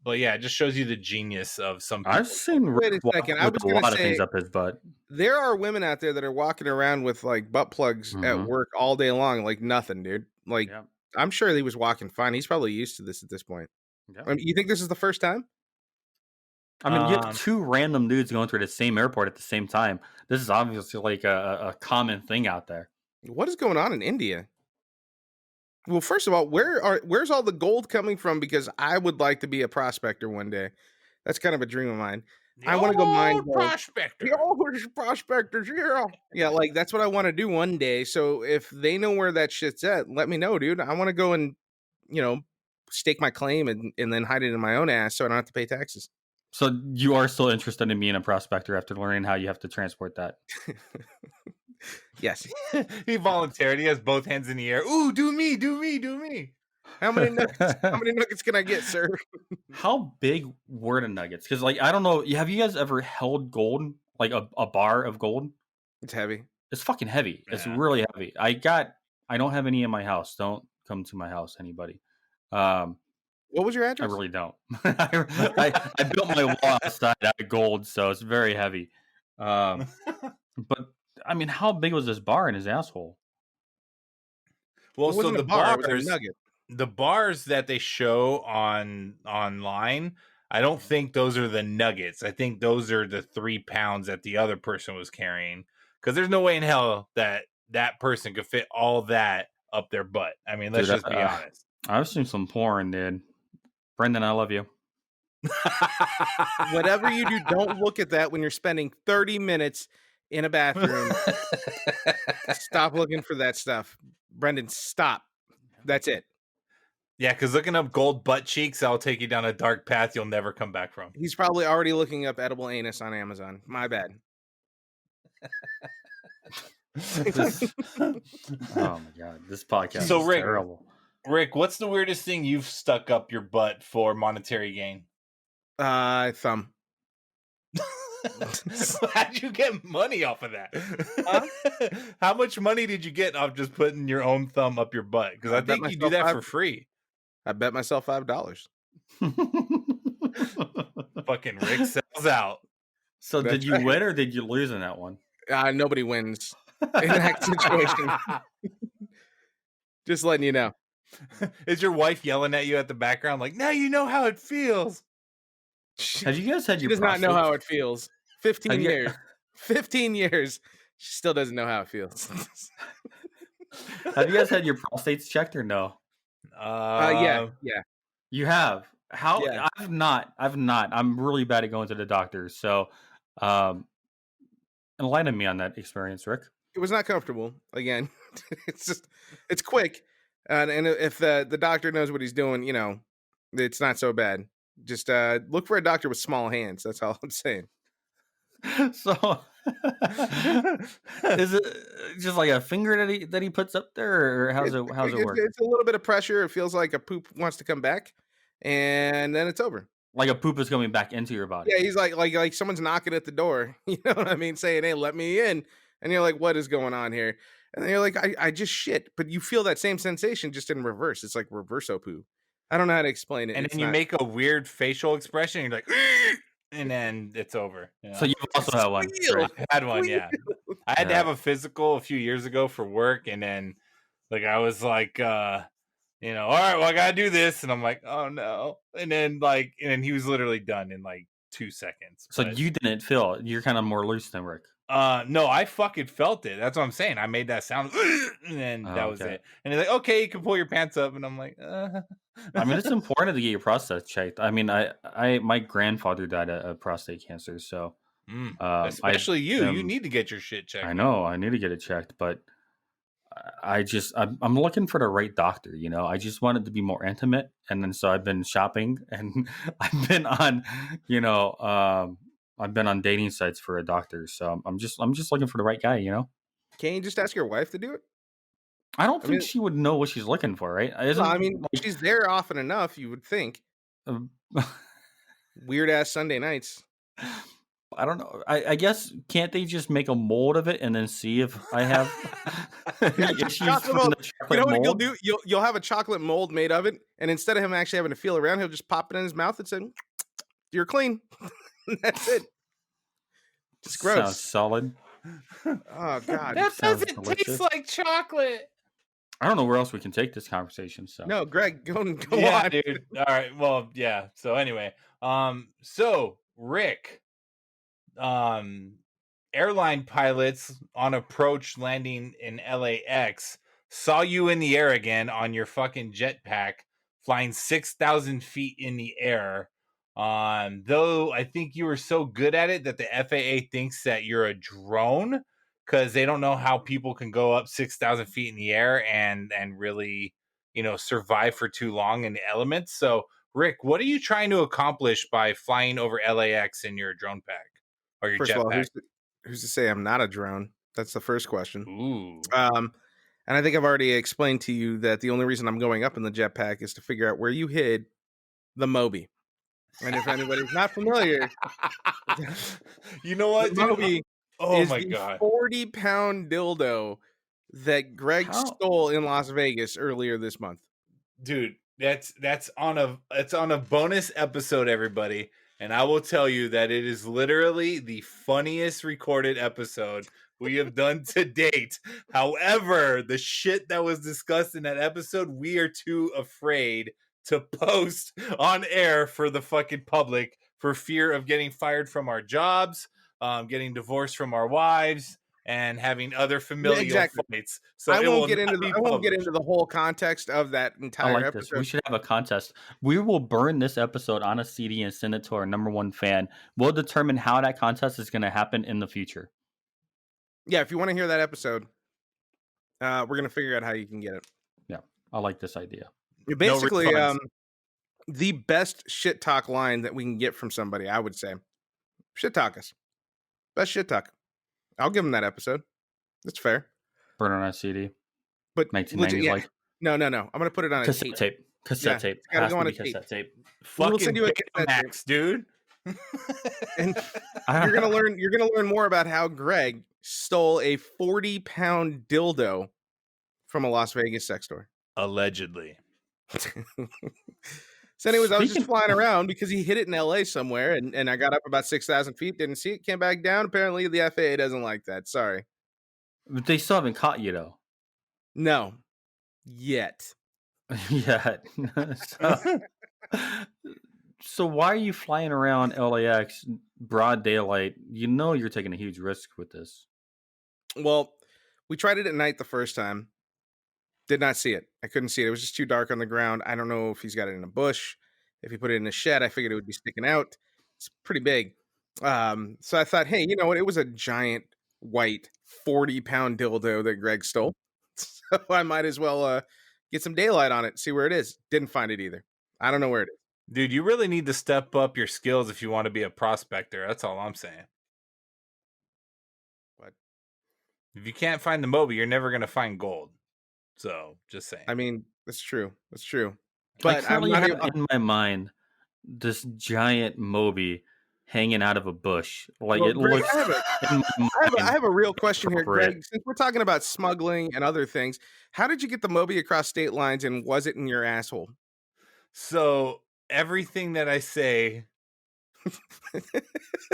But yeah, it just shows you the genius of some people. I've seen Wait a Rick walk second, I with was a gonna lot of say- things up his butt. There are women out there that are walking around with like butt plugs at Mhm. work all day long, like nothing, dude. Like Yeah. I'm sure he was walking fine. He's probably used to this at this point. Yeah. I mean, you think this is the first time? I mean, you have Um, two random dudes going through the same airport at the same time. This is obviously like a common thing out there. What is going on in India? Well, first of all, where's all the gold coming from? Because I would like to be a prospector one day. That's kind of a dream of mine. I wanna go mine old gold. prospector. There's prospectors here. Yeah, like that's what I want to do one day. So if they know where that shit's at, let me know, dude. I want to go and stake my claim and then hide it in my own ass so I don't have to pay taxes. So you are still interested in being a prospector after learning how you have to transport that? Yes. He volunteered. He has both hands in the air. Ooh, do me, do me, do me. How many nuggets can I get, sir? How big were the nuggets? Because like I don't know. Have you guys ever held gold, like a bar of gold? It's heavy. It's fucking heavy. It's Yeah. really heavy. I don't have any in my house. Don't come to my house, anybody. What was your I address? really don't. I built my wall outside out of gold, so it's very heavy. But I mean, how big was this bar in his asshole? Well, It so wasn't the a bar, it was a bars, nugget. the bars that they show online, I don't think those are the nuggets. I think those are the 3 pounds that the other person was carrying. Because there's no way in hell that person could fit all that up their butt. I mean, let's Dude, just be honest. I've seen some porn, dude. Brendan, I love you. Whatever you do, don't look at that when you're spending 30 minutes in a bathroom. Stop looking for that stuff. Brendan, stop. That's it. Yeah, because looking up gold butt cheeks, I'll take you down a dark path you'll never come back from. He's probably already looking up edible anus on Amazon. My bad. Oh my god, this podcast So, is Rick- terrible. Rick, what's the weirdest thing you've stuck up your butt for monetary gain? Thumb. How'd you get money off of that? How much money did you get off just putting your own thumb up your butt? Because I bet think you do myself that for free. I bet myself $5. Fucking Rick sells out. So That's did you right. win or did you lose in that one? Nobody wins in that situation. Just letting you know. Is your wife yelling at you at the background like, now you know how it feels? Have you guys had She your does not know prostate- how it feels. 15 Have you- years. 15 years. She still doesn't know how it feels. Have you guys had your prostates checked or no? Yeah. You have. How? Yeah. I've not. I'm really bad at going to the doctor. So, enlighten me on that experience, Rick. It was not comfortable. Again, it's quick, and if the doctor knows what he's doing, it's not so bad. Just look for a doctor with small hands. That's all I'm saying. So, is it just like a finger that he puts up there, or how's it work? It's a little bit of pressure. It feels like a poop wants to come back, and then it's over. Like a poop is coming back into your body. Yeah, he's like someone's knocking at the door. You know what I mean? Saying, "Hey, let me in." And you're like, "What is going on here?" And then you're like, "I just shit," but you feel that same sensation just in reverse. It's like reverso poo. I don't know how to explain it. And then you make a weird facial expression. You're like, and then it's over. So you've also had one. Right? I had one, yeah. I had to have a physical a few years ago for work, and then like I was like, all right, well I gotta do this, and I'm like, oh no, and then he was literally done in like 2 seconds. So you didn't feel it. You're kind of more loose than Rick. No, I fucking felt it. That's what I'm saying. I made that sound, and then that was it. And he's like, okay, you can pull your pants up, and I'm like, I mean, it's important to get your prostate checked. I mean, my grandfather died of prostate cancer, so especially you need to get your shit checked. I know, I need to get it checked, but I'm looking for the right doctor. I just wanted to be more intimate, and then so I've been shopping, and I've been on, I've been on dating sites for a doctor. So I'm just looking for the right guy. Can't you just ask your wife to do it? I don't think she would know what she's looking for, right? She's there often enough, you would think. Weird ass Sunday nights. I don't know. I guess can't they just make a mold of it and then see if I have issues from the chocolate mold? What you'll do? You'll have a chocolate mold made of it, and instead of him actually having to feel around, he'll just pop it in his mouth and say, "You're clean." That's it. It's gross. Sounds solid. Oh God, that doesn't taste like chocolate. I don't know where else we can take this conversation. So no, Greg, go on, dude. All right. Well, yeah. So anyway, so Rick, airline pilots on approach landing in LAX saw you in the air again on your fucking jetpack, flying 6,000 feet in the air. Though I think you were so good at it that the FAA thinks that you're a drone, because they don't know how people can go up 6,000 feet in the air and really, survive for too long in the elements. So, Rick, what are you trying to accomplish by flying over LAX in your drone pack or your jetpack? First of all, who's to say I'm not a drone? That's the first question. Ooh. And I think I've already explained to you that the only reason I'm going up in the jetpack is to figure out where you hid the Moby. And if anybody's not familiar, you know what, Moby is my God, 40-pound dildo that Greg stole in Las Vegas earlier this month. Dude, that's on a bonus episode, everybody, and I will tell you that it is literally the funniest recorded episode we have done to date. However, the shit that was discussed in that episode, we are too afraid to post on air for the fucking public for fear of getting fired from our jobs, getting divorced from our wives, and having other familial fights. So I won't get into the whole context of that entire episode. This. We should have a contest. We will burn this episode on a CD and send it to our #1 fan. We'll determine how that contest is going to happen in the future. Yeah, if you want to hear that episode, we're going to figure out how you can get it. Yeah, I like this idea. Basically, the best shit talk line that we can get from somebody, I would say, shit talk us. Best shit talk. I'll give them that episode. That's fair. Burn on a CD. But 1990s, like no. I'm gonna put it on a cassette tape. Cassette tape. It's gotta go on a cassette tape. We'll send you a cassette tape, dude. And you're gonna learn more about how Greg stole a 40-pound dildo from a Las Vegas sex store. Allegedly. So anyways, I was just flying around because he hid it in LA somewhere, and I got up about 6,000 feet, didn't see it, came back down. Apparently the FAA doesn't like that. Sorry. But they still haven't caught you, though. No. Yet. Yet. So why are you flying around LAX broad daylight? You know you're taking a huge risk with this. Well, we tried it at night the first time. Did not see it. I couldn't see it. It was just too dark on the ground. I don't know if he's got it in a bush. If he put it in a shed, I figured it would be sticking out. It's pretty big. So I thought, hey, you know what? It was a giant white 40-pound dildo that Greg stole. So I might as well get some daylight on it, see where it is. Didn't find it either. I don't know where it is. Dude, you really need to step up your skills if you want to be a prospector. That's all I'm saying. But If you can't find the Moby, you're never going to find gold. So, just saying. I mean, that's true. That's true. I But I'm currently not have even, in my mind this giant Moby hanging out of a bush. Like Well, it Greg, looks in my I mind have a real question here, appropriate. Greg. Since we're talking about smuggling and other things, how did you get the Moby across state lines, and was it in your asshole? So, everything that I say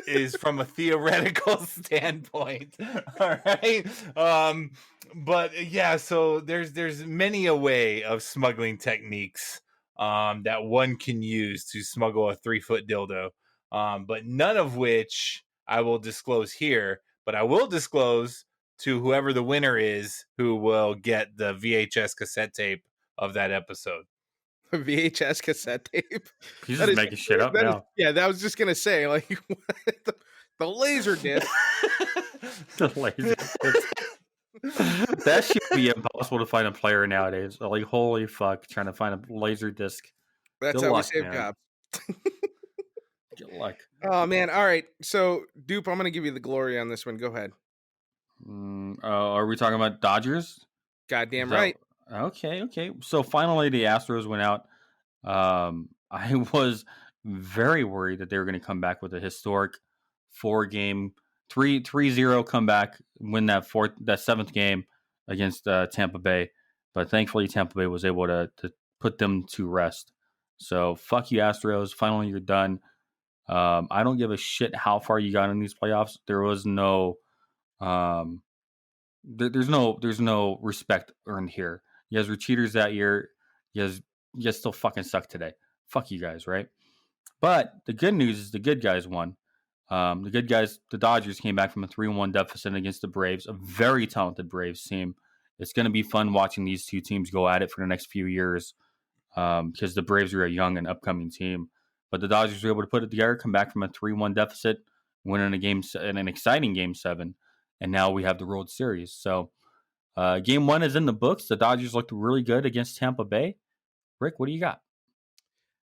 is from a theoretical standpoint. All right. But yeah, so there's many a way of smuggling techniques that one can use to smuggle a 3-foot dildo. But none of which I will disclose here, but I will disclose to whoever the winner is who will get the VHS cassette tape of that episode. A VHS cassette tape. He's That just is- making shit up that is- now. yeah, that was just gonna say, like, what the laser disc. The laser disc. That should be impossible to find a player nowadays. Like, holy fuck, trying to find a laser disc. That's Good how we luck, save man. cops. Good luck. Oh man! All right, so Dupe, I'm gonna give you the glory on this one. Go ahead. Are we talking about Dodgers? Goddamn Is that- right. Okay. So finally, the Astros went out. I was very worried that they were going to come back with a historic 4-game, 3-0 comeback, win that seventh game against Tampa Bay. But thankfully, Tampa Bay was able to put them to rest. So fuck you, Astros. Finally, you're done. I don't give a shit how far you got in these playoffs. There was no, there's no respect earned here. You guys were cheaters that year. You guys still fucking suck today. Fuck you guys, right? But the good news is the good guys won. The good guys, the Dodgers, came back from a 3-1 deficit against the Braves, a very talented Braves team. It's going to be fun watching these two teams go at it for the next few years because the Braves are a young and upcoming team. But the Dodgers were able to put it together, come back from a 3-1 deficit, win in an exciting Game 7, and now we have the World Series. So Game 1 is in the books. The Dodgers looked really good against Tampa Bay. Rick, what do you got?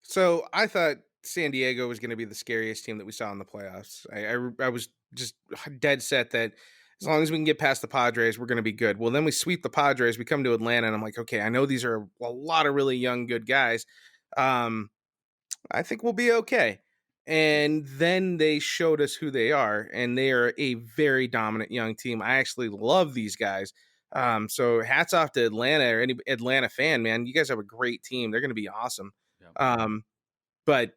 So I thought San Diego was going to be the scariest team that we saw in the playoffs. I was just dead set that as long as we can get past the Padres, we're going to be good. Well, then we sweep the Padres. We come to Atlanta, and I'm like, okay, I know these are a lot of really young, good guys. I think we'll be okay. And then they showed us who they are, and they are a very dominant young team. I actually love these guys. So hats off to Atlanta or any Atlanta fan, man. You guys have a great team. They're going to be awesome. Yeah. But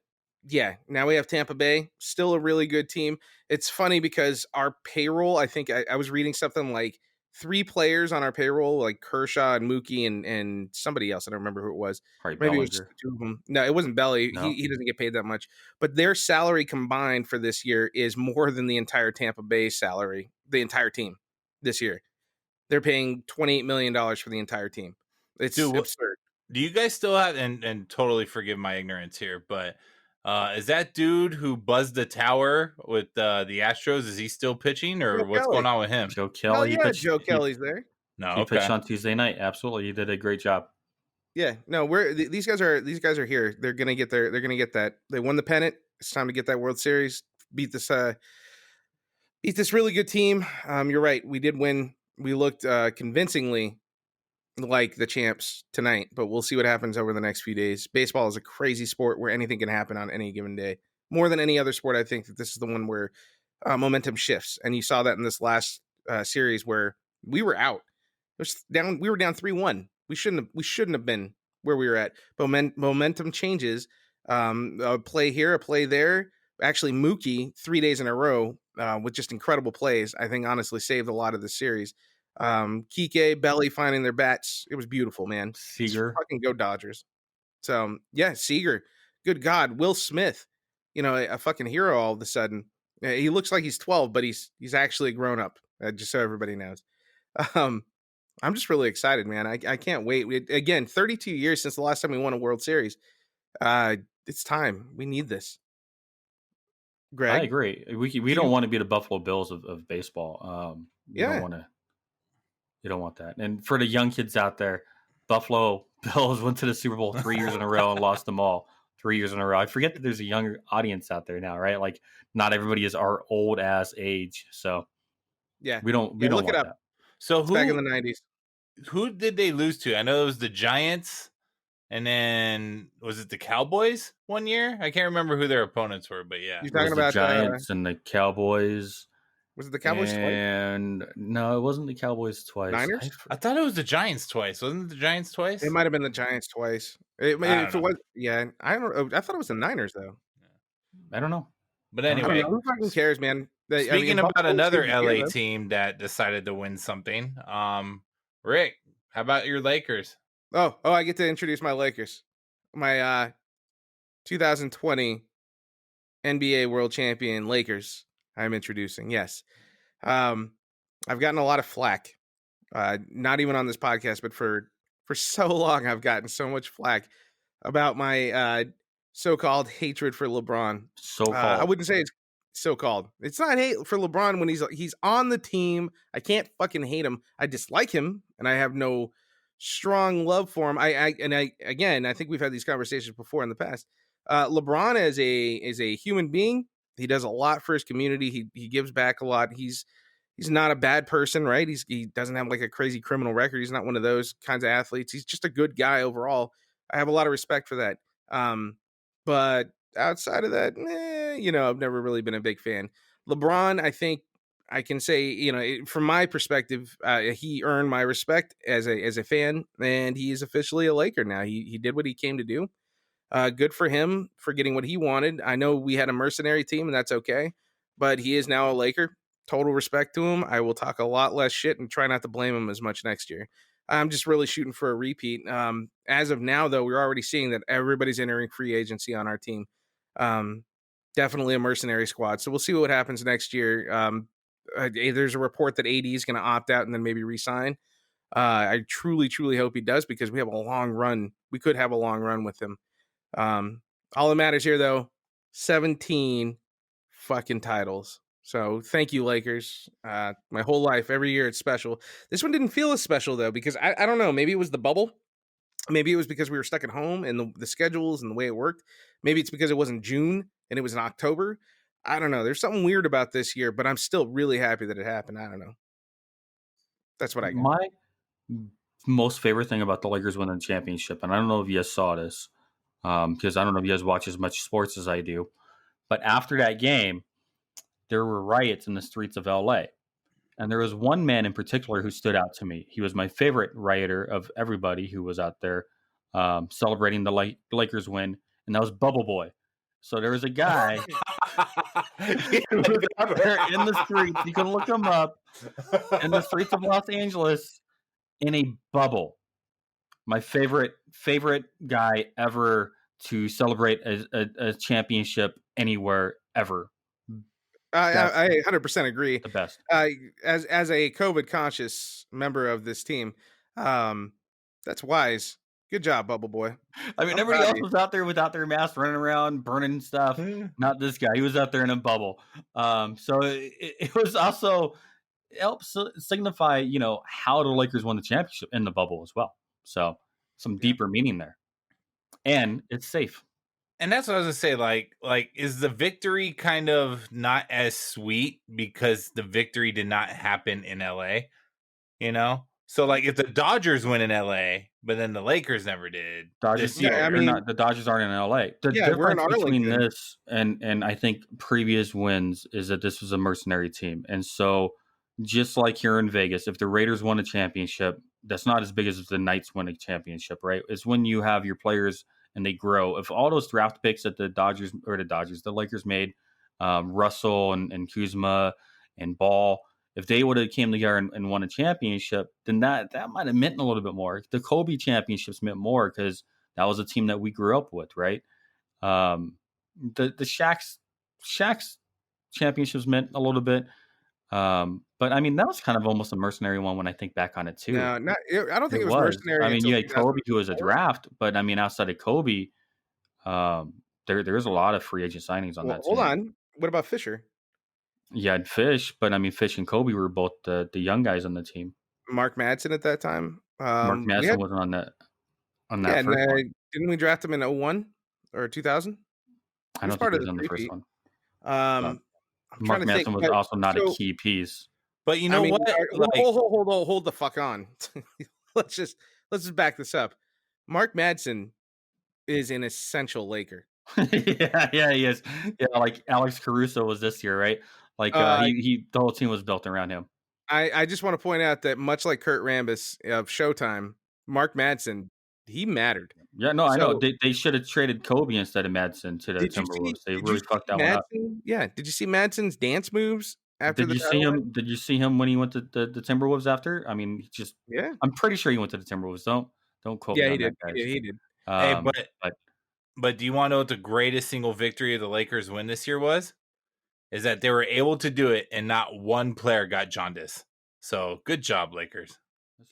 yeah, now we have Tampa Bay, still a really good team. It's funny because our payroll, I think I was reading something like 3 players on our payroll, like Kershaw and Mookie and somebody else. I don't remember who it was. Probably Maybe it was Bellinger. 2 of them. No, it wasn't Belly. No. He doesn't get paid that much. But their salary combined for this year is more than the entire Tampa Bay salary, the entire team this year. They're paying $28 million for the entire team. It's absurd. Do you guys still have, and totally forgive my ignorance here, but is that dude who buzzed the tower with the Astros, is he still pitching, or Joe what's Kelly. going on with him? Joe Hell Kelly. yeah, Joe Kelly's there. No, He okay. pitched on Tuesday night. Absolutely, he did a great job. Yeah, no, these guys are here. They're gonna get that. They won the pennant. It's time to get that World Series. Beat this really good team. You're right. We did win. We looked convincingly like the champs tonight, but we'll see what happens over the next few days. Baseball is a crazy sport where anything can happen on any given day. More than any other sport, I think that this is the one where momentum shifts, and you saw that in this last series where we were out. It was down. We were down 3-1. We shouldn't have been where we were at. But momentum changes. A play here, a play there. Actually, Mookie 3 days in a row with just incredible plays, I think honestly saved a lot of the series. Kike, Belly finding their bats. It was beautiful, man. Seager. Just fucking go Dodgers. So yeah, Seager. Good God, Will Smith. A fucking hero all of a sudden. He looks like he's 12, but he's actually grown up. Just so everybody knows. I'm just really excited, man. I can't wait. Again, 32 years since the last time we won a World Series. It's time. We need this. Greg. I agree. We don't want to be the Buffalo Bills of baseball. You don't want to. You don't want that. And for the young kids out there, Buffalo Bills went to the Super Bowl 3 years in a row and lost them all 3 years in a row. I forget that there's a younger audience out there now, right? Like not everybody is our old ass age. So yeah, we don't look want it up. that. So It's back in the 90s. Who did they lose to? I know it was the Giants, and then was it the Cowboys one year? I can't remember who their opponents were, but yeah. You're talking about the Giants and the Cowboys. Was it the Cowboys twice? And no, it wasn't the Cowboys twice. Niners? I thought it was the Giants twice. Wasn't it the Giants twice? It might have been the Giants twice. If it was, yeah, I don't know. I thought it was the Niners though. I don't know. But I anyway, don't know. Who fucking cares, man? Speaking about Buffalo another teams here, LA though. team that decided to win something, Rick, how about your Lakers? Oh, I get to introduce my Lakers. My 2020 NBA World Champion Lakers. I'm introducing. Yes. I've gotten a lot of flack. Not even on this podcast, but for so long I've gotten so much flack about my so-called hatred for LeBron. So-called. I wouldn't say it's so-called. It's not hate for LeBron when he's on the team. I can't fucking hate him. I dislike him, and I have no strong love for him. I think we've had these conversations before in the past. LeBron as a human being, he does a lot for his community. He gives back a lot. He's not a bad person, right? He doesn't have like a crazy criminal record. He's not one of those kinds of athletes. He's just a good guy overall. I have a lot of respect for that. But outside of that, I've never really been a big fan. LeBron, I think I can say, from my perspective, he earned my respect as a fan, and he is officially a Laker now. He did what he came to do. Good for him for getting what he wanted. I know we had a mercenary team, and that's okay, but he is now a Laker. Total respect to him. I will talk a lot less shit and try not to blame him as much next year. I'm just really shooting for a repeat. As of now, though, we're already seeing that everybody's entering free agency on our team. Definitely a mercenary squad. So we'll see what happens next year. There's a report that AD is going to opt out and then maybe resign. I truly, truly hope he does because we have a long run. We could have a long run with him. All that matters here, though, 17 fucking titles. So thank you, Lakers. My whole life, every year it's special. This one didn't feel as special, though, because I don't know. Maybe it was the bubble. Maybe it was because we were stuck at home and the schedules and the way it worked. Maybe it's because it wasn't June and it was in October. I don't know. There's something weird about this year, but I'm still really happy that it happened. I don't know. That's what I got. My most favorite thing about the Lakers winning the championship, and I don't know if you guys saw this, because I don't know if you guys watch as much sports as I do, but after that game, there were riots in the streets of LA. And there was one man in particular who stood out to me. He was my favorite rioter of everybody who was out there celebrating the Lakers win, and that was Bubble Boy. So there was a guy who was out there in the streets. You can look him up in the streets of Los Angeles in a bubble. My favorite guy ever to celebrate a championship anywhere ever. I 100% agree. The best. As a COVID conscious member of this team, that's wise. Good job, Bubble Boy. I mean, everybody else was out there without their mask, running around, burning stuff. Not this guy. He was out there in a bubble. So it was also helps signify, how the Lakers won the championship in the bubble as well. So some deeper meaning there, and it's safe. And that's what I was gonna say. Like, is the victory kind of not as sweet because the victory did not happen in LA? So like, if the Dodgers win in LA, but then the Lakers never did. Dodgers, the Dodgers aren't in LA. The difference between this and I think previous wins is that this was a mercenary team, and so just like here in Vegas, if the Raiders won a championship, that's not as big as if the Knights win a championship, right? It's when you have your players and they grow. If all those draft picks that the Lakers made, Russell and Kuzma and Ball, if they would have came together and won a championship, then that might have meant a little bit more. The Kobe championships meant more because that was a team that we grew up with, right? The Shaq's championships meant a little bit. But I mean, that was kind of almost a mercenary one when I think back on it too. No, I don't think it was mercenary. I mean, you had Kobe who was a draft, but I mean, outside of Kobe, there's a lot of free agent signings on that team. Hold on. What about Fisher? You had Fish, but I mean, Fish and Kobe were both the young guys on the team. Mark Madsen at that time. Mark We Madsen had wasn't on yeah, that and first one. didn't we draft him in 01 or 2000? I He was don't think part he of was the on the first three-peat. one. Um, I'm trying Mark to think. Madsen was But, also not a so key piece. But you I know mean, what? Like, hold the fuck on. let's just back this up. Mark Madsen is an essential Laker. Yeah, he is. Yeah, like Alex Caruso was this year, right? Like Uh, he the whole team was built around him. I just want to point out that much like Kurt Rambis of Showtime, Mark Madsen, he mattered. Yeah, no, I know. So They should have traded Kobe instead of Madsen to the Timberwolves. They did you really see fucked that one up. Madsen? Yeah, did you see Madsen's dance moves after the title win? Did you see him when he went to the Timberwolves after? I mean, he just Yeah. I'm pretty sure he went to the Timberwolves. Don't quote Yeah, me he on that, did. guys. He did. hey, But but do you want to know what the greatest single victory of the Lakers win this year was? Is that they were able to do it and not one player got jaundice. So good job, Lakers.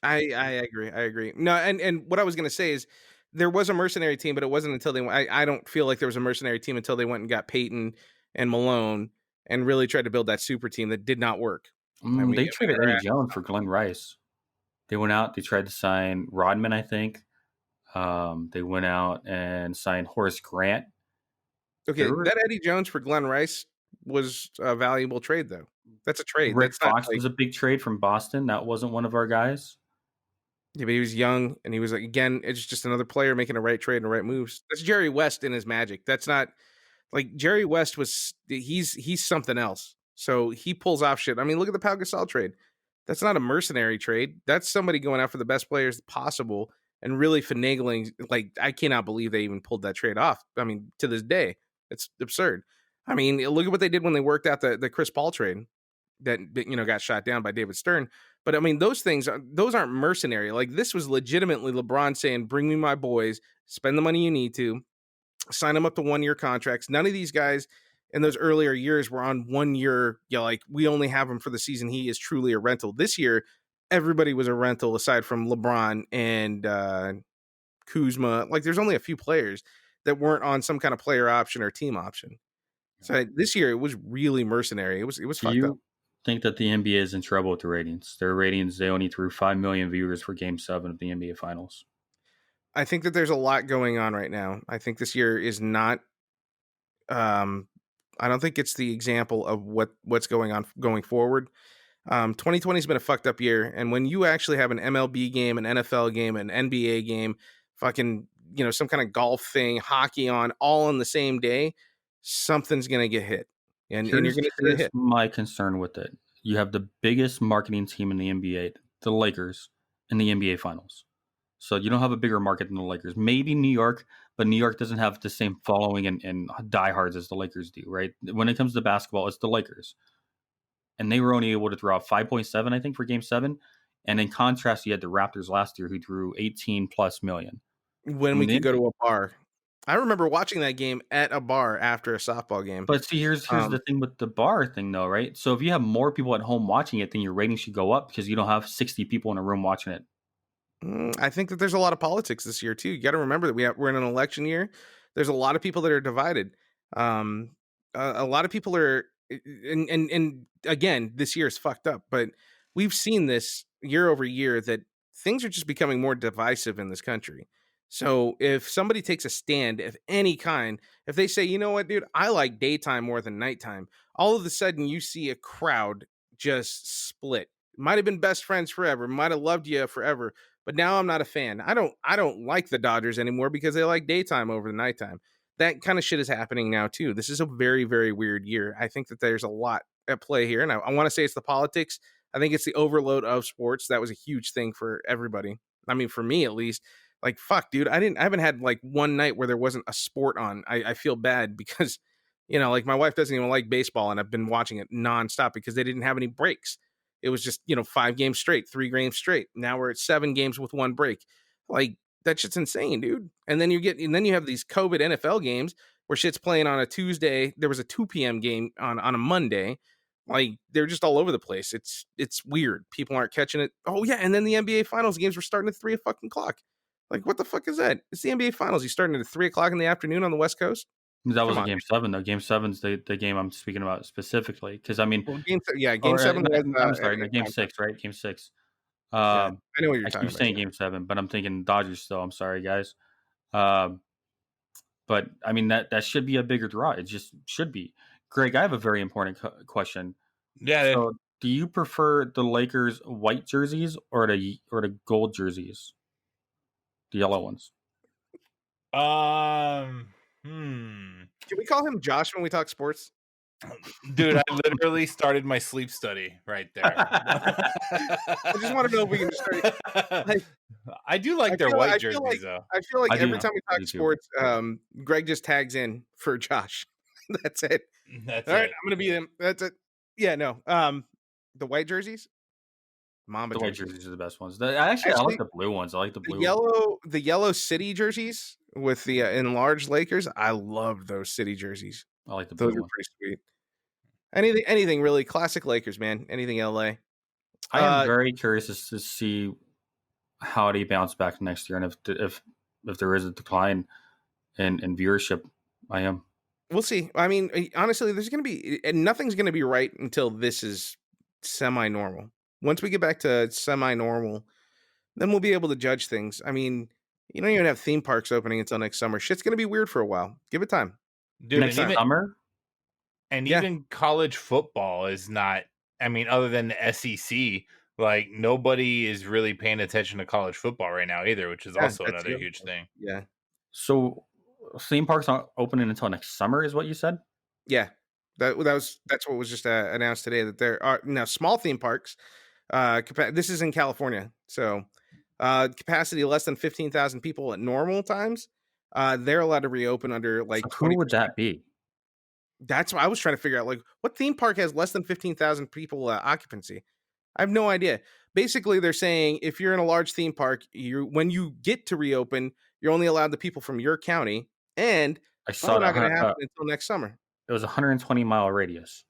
I agree. I agree. No, and what I was gonna say is there was a mercenary team, but it wasn't until they. I don't feel like there was a mercenary team until they went and got Peyton and Malone and really tried to build that super team that did not work. And they traded Eddie Jones for Glenn Rice. They went out. They tried to sign Rodman, I think. They went out and signed Horace Grant. Okay, that Eddie Jones for Glenn Rice was a valuable trade, though. That's a trade. Rick That's Fox not was a big trade from Boston. That wasn't one of our guys. Yeah, but he was young, and he was like, again, it's just another player making a right trade and the right moves. That's Jerry West in his magic. That's not like Jerry West was. He's something else. So he pulls off shit. I mean, look at the Pau Gasol trade. That's not a mercenary trade. That's somebody going out for the best players possible and really finagling. Like, I cannot believe they even pulled that trade off. I mean, to this day, it's absurd. I mean, look at what they did when they worked out the Chris Paul trade that got shot down by David Stern. But I mean, those aren't mercenary. Like, this was legitimately LeBron saying, "Bring me my boys, spend the money you need to, sign them up to 1-year contracts." None of these guys in those earlier years were on 1 year. Like, we only have him for the season. He is truly a rental. This year, everybody was a rental aside from LeBron and Kuzma. Like, there's only a few players that weren't on some kind of player option or team option. So this year it was really mercenary. It was fucked up. Think that the NBA is in trouble with the ratings? Their ratings, they only threw 5 million viewers for Game 7 of the NBA Finals. I think that there's a lot going on right now. I think this year is not. I don't think it's the example of what's going on going forward. 2020 has been a fucked up year, and when you actually have an MLB game, an NFL game, an NBA game, fucking some kind of golf thing, hockey on, all on the same day, something's gonna get hit. And you're going to see a hit. My concern with it. You have the biggest marketing team in the NBA, the Lakers, in the NBA Finals. So you don't have a bigger market than the Lakers. Maybe New York, but New York doesn't have the same following and diehards as the Lakers do, right? When it comes to basketball, it's the Lakers. And they were only able to throw out 5.7, I think, for Game 7. And in contrast, you had the Raptors last year who drew 18 plus million. When we could go to a bar. I remember watching that game at a bar after a softball game. But see, here's the thing with the bar thing, though, right? So if you have more people at home watching it, then your rating should go up because you don't have 60 people in a room watching it. I think that there's a lot of politics this year too. You got to remember that we're in an election year. There's a lot of people that are divided. A lot of people are, and again, this year is fucked up. But we've seen this year over year that things are just becoming more divisive in this country. So if somebody takes a stand of any kind, if they say, you know what, dude, I like daytime more than nighttime, all of a sudden you see a crowd just split. Might have been best friends forever, might have loved you forever, but now I'm not a fan. I don't like the Dodgers anymore because they like daytime over the nighttime. That kind of shit is happening now too. This is a very, very weird year. I think that there's a lot at play here, and I want to say it's the politics. I think it's the overload of sports. That was a huge thing for everybody. I mean, for me at least. Like, fuck, dude, I haven't had like one night where there wasn't a sport on. I feel bad because, like my wife doesn't even like baseball and I've been watching it nonstop because they didn't have any breaks. It was just, 5 games straight, 3 games straight. Now we're at 7 games with 1 break. Like, that shit's insane, dude. And then you have these COVID NFL games where shit's playing on a Tuesday. There was a 2 p.m. game on a Monday. Like, they're just all over the place. It's weird. People aren't catching it. Oh yeah. And then the NBA finals games were starting at 3 o'clock. Like, what the fuck is that? It's the NBA Finals. You starting at 3 o'clock in the afternoon on the West Coast? That Come wasn't on. Game 7 though. Game 7's the game I'm speaking about specifically. Because I mean, Well, Game or 7 was. I'm sorry, no, Game time. 6, right? Game 6. Yeah, I know what you're I talking keep about. saying Yeah. Game 7, but I'm thinking Dodgers still. I'm sorry, guys. But I mean that should be a bigger draw. It just should be. Greg, I have a very important question. Yeah. So, do you prefer the Lakers white jerseys or the gold jerseys, the yellow ones? Can we call him Josh when we talk sports? Dude, I literally started my sleep study right there. I just want to know if we can just start. Like, I do like their white jerseys, though. I feel like I do every know. time we I talk do too. sports, Greg just tags in for Josh. That's it. That's All right, it. I'm gonna be him. That's it. Yeah, no. The white jerseys, Mamba The white jerseys. jerseys are the best ones. I Actually, like the blue ones. I like the blue. The yellow city jerseys with the enlarged Lakers. I love those city jerseys. I like the Those blue are one. pretty sweet. Anything really classic Lakers, man. Anything LA. I am very curious to see how they bounce back next year, and if there is a decline in viewership. I am. We'll see. I mean, honestly, there's going to be nothing's going to be right until this is semi-normal. Once we get back to semi-normal, then we'll be able to judge things. I mean, you don't even have theme parks opening until next summer. Shit's going to be weird for a while. Give it time. Dude, Next summer. And Yeah. even college football is not, I mean, other than the SEC, like nobody is really paying attention to college football right now either, which is also that's another the- huge thing. Yeah. So theme parks aren't opening until next summer, is what you said? Yeah. That's what was just announced today, that there are now small theme parks. This is in California. So capacity less than 15,000 people at normal times. They're allowed to reopen under like So who would that be? That's what I was trying to figure out. Like, what theme park has less than 15,000 people occupancy? I have no idea. Basically, they're saying if you're in a large theme park, when you get to reopen, you're only allowed the people from your county, and I saw not going to that. happen until next summer. It was a 120-mile radius.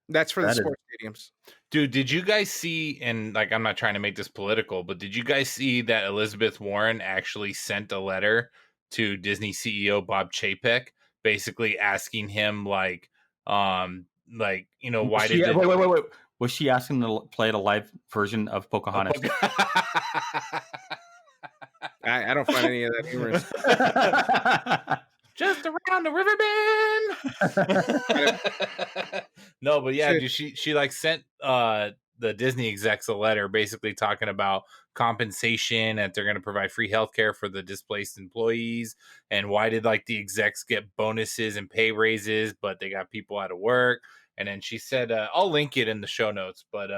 That's for the That is- sports stadiums. Dude, did you guys see, and like, I'm not trying to make this political, but did you guys see that Elizabeth Warren actually sent a letter to Disney CEO Bob Chapek, basically asking him why Was did she, wait. Was she asking to play the live version of Pocahontas? I don't find any of that humorous. Just around the river bend. No, but yeah, dude, she like sent the Disney execs a letter basically talking about compensation, and they're going to provide free healthcare for the displaced employees, and why did like the execs get bonuses and pay raises, but they got people out of work. And then she said, I'll link it in the show notes, but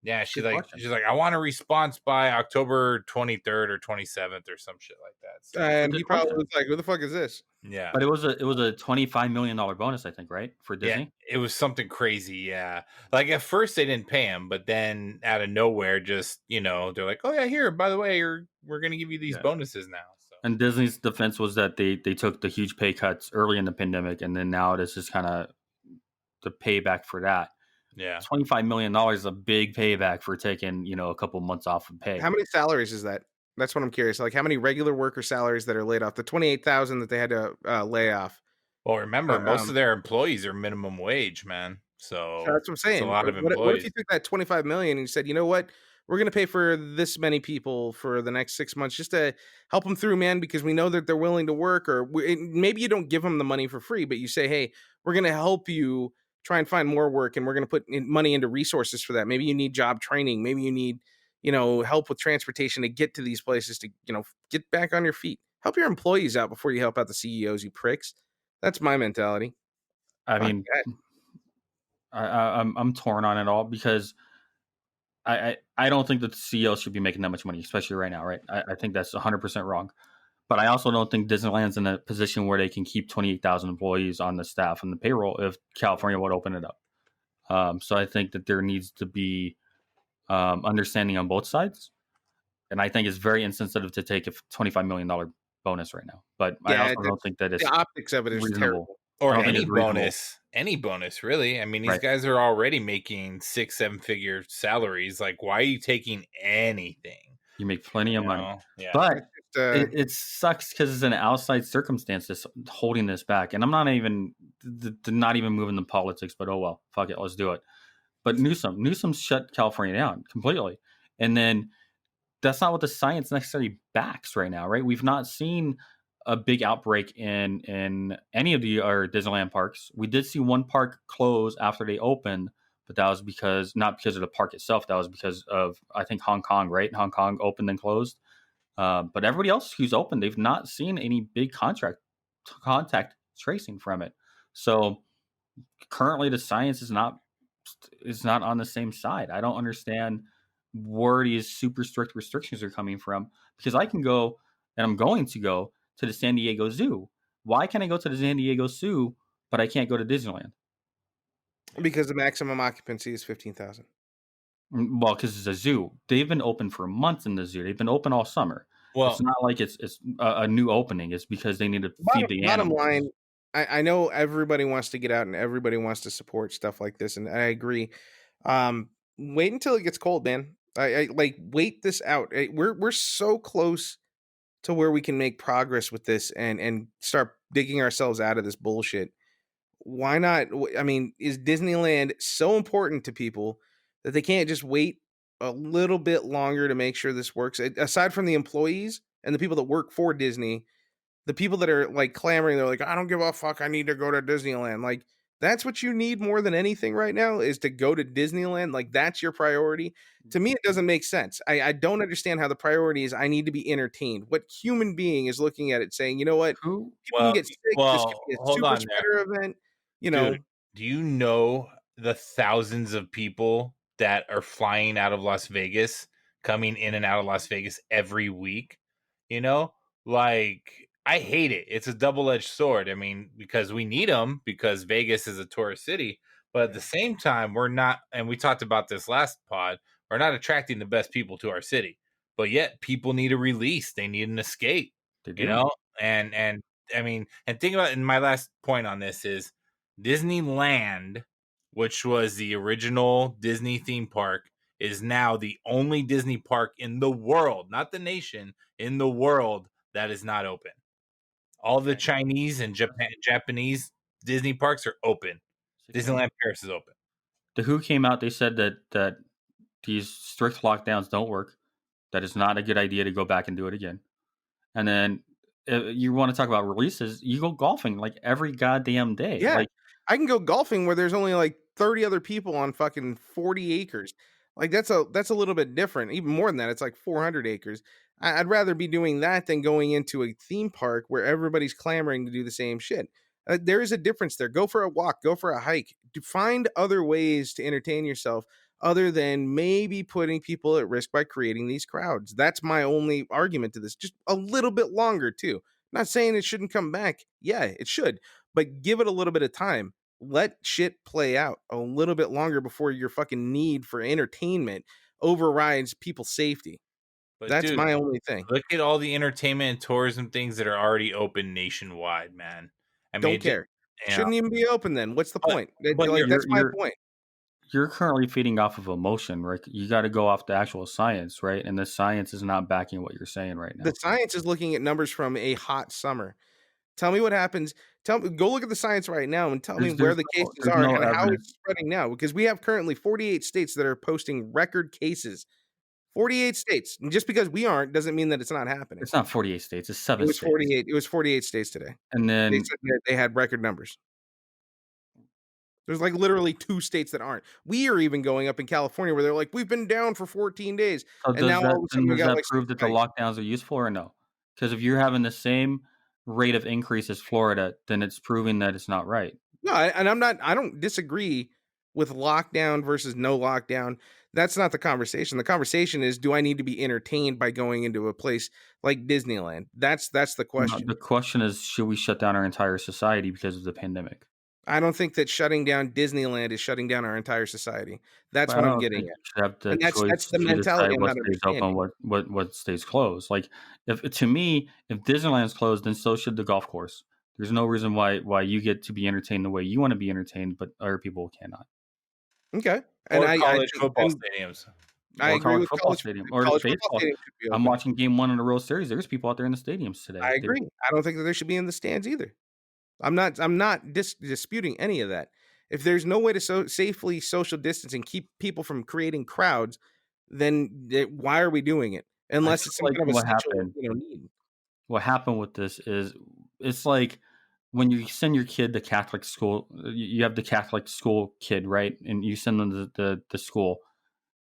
yeah, she's like, I want a response by October 23rd or 27th or some shit like that. So, And he probably was like, "Who the fuck is this?" yeah, But it was a $25 million bonus, I think, right, for Disney. Yeah, it was something crazy. Yeah, like at first they didn't pay him, but then out of nowhere, just they're like, "Oh yeah, here, by the way, we're gonna give you these bonuses now." So. And Disney's defense was that they took the huge pay cuts early in the pandemic, and then now this is kind of the payback for that. Yeah, $25 million is a big payback for taking a couple months off of pay. How many salaries is that? That's what I'm curious. Like, how many regular worker salaries that are laid off? The 28,000 that they had to lay off. Well, remember, most of their employees are minimum wage, man. So that's what I'm saying. A lot of what employees. if you took that 25 million and you said, you know what, we're going to pay for this many people for the next 6 months just to help them through, man, because we know that they're willing to work. Or maybe you don't give them the money for free, but you say, hey, we're going to help you try and find more work, and we're going to put money into resources for that. Maybe you need job training. Maybe you need help with transportation to get to these places, to get back on your feet. Help your employees out before you help out the CEOs, you pricks. That's my mentality. I mean, I'm torn on it all, because I don't think that the CEO should be making that much money, especially right now, right? I think that's 100% wrong. But I also don't think Disneyland's in a position where they can keep 28,000 employees on the staff and the payroll if California would open it up. So I think that there needs to be understanding on both sides. And I think it's very insensitive to take a $25 million bonus right now. But I also don't think that it's the optics of it is reasonable. terrible. Or any bonus, really. I mean, these guys are already making 6-7 figure salaries. Like, why are you taking anything? You make plenty of money. Yeah. But it sucks because it's an outside circumstance that's holding this back, and I'm not even moving the politics. But oh well, fuck it, let's do it. But Newsom shut California down completely, and then that's not what the science necessarily backs right now, right? We've not seen a big outbreak in any of our Disneyland parks. We did see one park close after they opened, but that was not because of the park itself. That was because of, I think, Hong Kong, right? Hong Kong opened and closed. But everybody else who's open, they've not seen any big contact tracing from it. So currently the science is not on the same side. I don't understand where these super strict restrictions are coming from, because I can go, and I'm going to go to the San Diego Zoo. Why can I go to the San Diego Zoo, but I can't go to Disneyland? Because the maximum occupancy is 15,000. Well, because it's a zoo. They've been open for months in the zoo. They've been open all summer. Well, it's not like it's a new opening. It's because they need to feed the animals. Bottom line, I know everybody wants to get out and everybody wants to support stuff like this, and I agree. Wait until it gets cold, man. I wait this out. We're so close to where we can make progress with this and start digging ourselves out of this bullshit. Why not? I mean, is Disneyland so important to people that they can't just wait a little bit longer to make sure this works? Aside from the employees and the people that work for Disney, the people that are like clamoring, they're like, I don't give a fuck, I need to go to Disneyland. Like, that's what you need more than anything right now, is to go to Disneyland. Like, that's your priority. To me, it doesn't make sense. I don't understand how the priority is I need to be entertained. What human being is looking at it saying, you know what? People can get sick. This could be a super spreader event. You know, dude, do you know the thousands of people that are flying out of Las Vegas, coming in and out of Las Vegas every week? You know, like, I hate it. It's a double-edged sword. I mean, because we need them, because Vegas is a tourist city, but at the same time, we're not, and we talked about this last pod, we're not attracting the best people to our city. But yet people need a release. They need an escape. You know? And I mean, and think about it, and my last point on this is Disneyland, which was the original Disney theme park, is now the only Disney park in the world, not the nation, in the world that is not open. All the Chinese and Japanese Disney parks are open. Disneyland Paris is open. The WHO came out. They said that these strict lockdowns don't work. That it's not a good idea to go back and do it again. And then you want to talk about releases, you go golfing like every goddamn day. Yeah, like, I can go golfing where there's only like 30 other people on fucking 40 acres. Like, that's a little bit different. Even more than that, it's like 400 acres. I'd rather be doing that than going into a theme park where everybody's clamoring to do the same shit. There is a difference there. Go for a walk, go for a hike. Find other ways to entertain yourself other than maybe putting people at risk by creating these crowds. That's my only argument to this. Just a little bit longer too. Not saying it shouldn't come back. Yeah, it should. But give it a little bit of time. Let shit play out a little bit longer before your fucking need for entertainment overrides people's safety. But that's my only thing. Look at all the entertainment and tourism things that are already open nationwide, man. I mean, don't care. Shouldn't even be open then. What's the point? Like, that's my point. You're currently feeding off of emotion, right? You got to go off the actual science, right? And the science is not backing what you're saying right now. The science is looking at numbers from a hot summer. Tell me what happens. Go look at the science right now and tell me where the cases are and how it's spreading now. Because we have currently 48 states that are posting record cases. 48 states. And just because we aren't doesn't mean that it's not happening. It's not 48 states. It's 7 states. 48. It was 48 states today. And then they said that they had record numbers. There's like literally 2 states that aren't. We are even going up in California where they're like, we've been down for 14 days. So and now all of a sudden does that like prove that the lockdowns are useful or no? Because if you're having the same rate of increase as Florida, then it's proving that it's not right. No, I don't disagree with lockdown versus no lockdown. That's not the conversation. The conversation is, do I need to be entertained by going into a place like Disneyland? That's the question. No, the question is, should we shut down our entire society because of the pandemic? I don't think that shutting down Disneyland is shutting down our entire society. That's what I'm getting at. And that's the mentality I'm not understanding. What stays closed. Like, if Disneyland's closed, then so should the golf course. There's no reason why you get to be entertained the way you want to be entertained, but other people cannot. Okay. And college football stadiums. I or agree college with football stadium or college football baseball. stadium should be I'm open. watching game 1 in a World Series. There's people out there in the stadiums today. I agree. I don't think that they should be in the stands either. I'm not disputing any of that. If there's no way to safely social distance and keep people from creating crowds, then why are we doing it? I Unless feel it's some like kind of essential, need. what happened with this is it's like when you send your kid to Catholic school, you have the Catholic school kid, right? And you send them to the school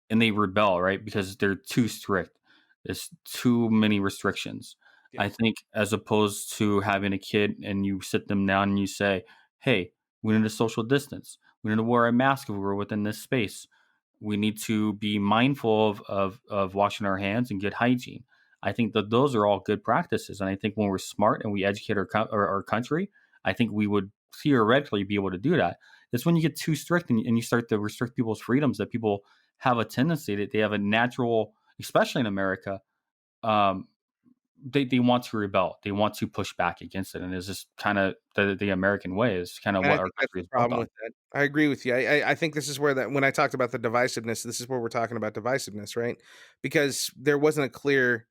and they rebel, right? Because they're too strict. There's too many restrictions. Yeah. I think as opposed to having a kid and you sit them down and you say, hey, we need a social distance. We need to wear a mask if we're within this space. We need to be mindful of washing our hands and good hygiene. I think that those are all good practices. And I think when we're smart and we educate our country, I think we would theoretically be able to do that. It's when you get too strict and you start to restrict people's freedoms that people have a tendency that they have a natural, especially in America, um, they want to rebel. They want to push back against it. And it's just kind of the American way is kind of And I what our think that's country the is built problem on. with that. I agree with you. I think this is where that when I talked about the divisiveness, this is where we're talking about divisiveness, right? Because there wasn't a clear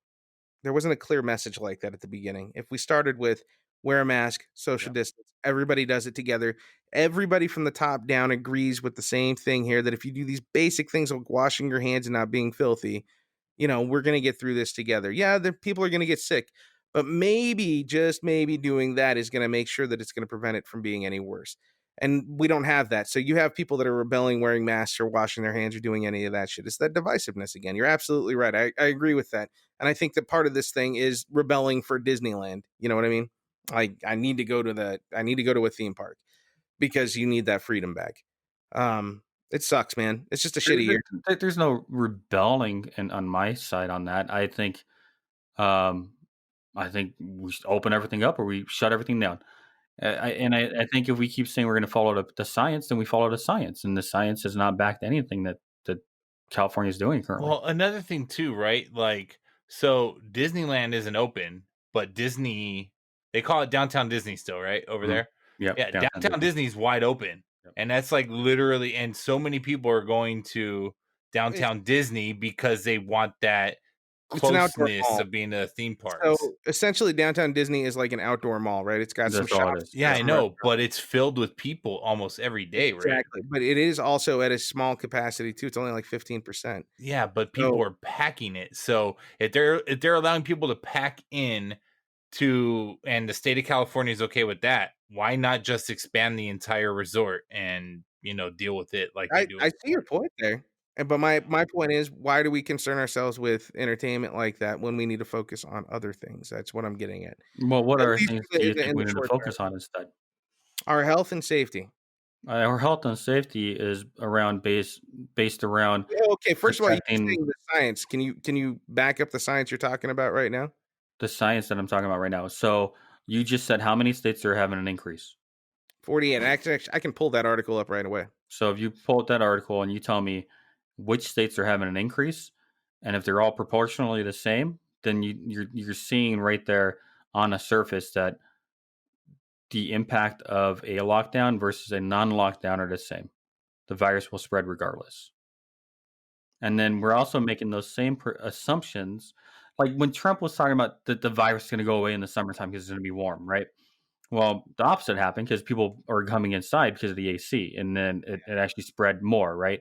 message like that at the beginning. If we started with wear a mask, social distance, everybody does it together. Everybody from the top down agrees with the same thing here that if you do these basic things like washing your hands and not being filthy, we're going to get through this together. Yeah, the people are going to get sick, but maybe, just maybe doing that is going to make sure that it's going to prevent it from being any worse. And we don't have that. So you have people that are rebelling, wearing masks or washing their hands or doing any of that shit. It's that divisiveness again. You're absolutely right. I agree with that. And I think that part of this thing is rebelling for Disneyland. You know what I mean? I need to go to a theme park because you need that freedom back. It sucks, man. It's just a shitty year. There's no rebelling on my side on that. Um, I think we should open everything up or we shut everything down. I think if we keep saying we're going to follow the science, then we follow the science, and the science has not backed anything that California is doing currently. Well, another thing too, right? Like, so Disneyland isn't open, but Disney, they call it Downtown Disney still, right? Over Mhm. there. Yep, Yeah, Downtown Downtown Disney's wide open. Yep. And that's like literally, and so many people are going to Downtown Disney because they want that It's an outdoor closeness mall. of being a theme park. So essentially, Downtown Disney is like an outdoor mall, right? It's got some That's all it shops. is. Yeah, I some know, restaurants. but it's filled with people almost every day, right? Exactly. But it is also at a small capacity too. It's only like 15%. Yeah, but people So are packing it. So if they're allowing people to pack in and the state of California is okay with that, why not just expand the entire resort and deal with it like they do? I see your point there. But my point is, why do we concern ourselves with entertainment like that when we need to focus on other things? That's what I'm getting at. Well, what At other least things do you think in we the need to short focus term. on instead? Our health and safety. Our health and safety is based around Yeah, okay, first of all, you're protecting saying the science. Can you back up the science you're talking about right now? the science that I'm talking about right now. So you just said how many states are having an increase? 48. Actually, I can pull that article up right away. So if you pull up that article and you tell me which states are having an increase, and if they're all proportionally the same, then you're seeing right there on the surface that the impact of a lockdown versus a non-lockdown are the same. The virus will spread regardless. And then we're also making those same assumptions. Like when Trump was talking about that the virus is going to go away in the summertime because it's going to be warm, right? Well, the opposite happened because people are coming inside because of the AC, and then it actually spread more, right?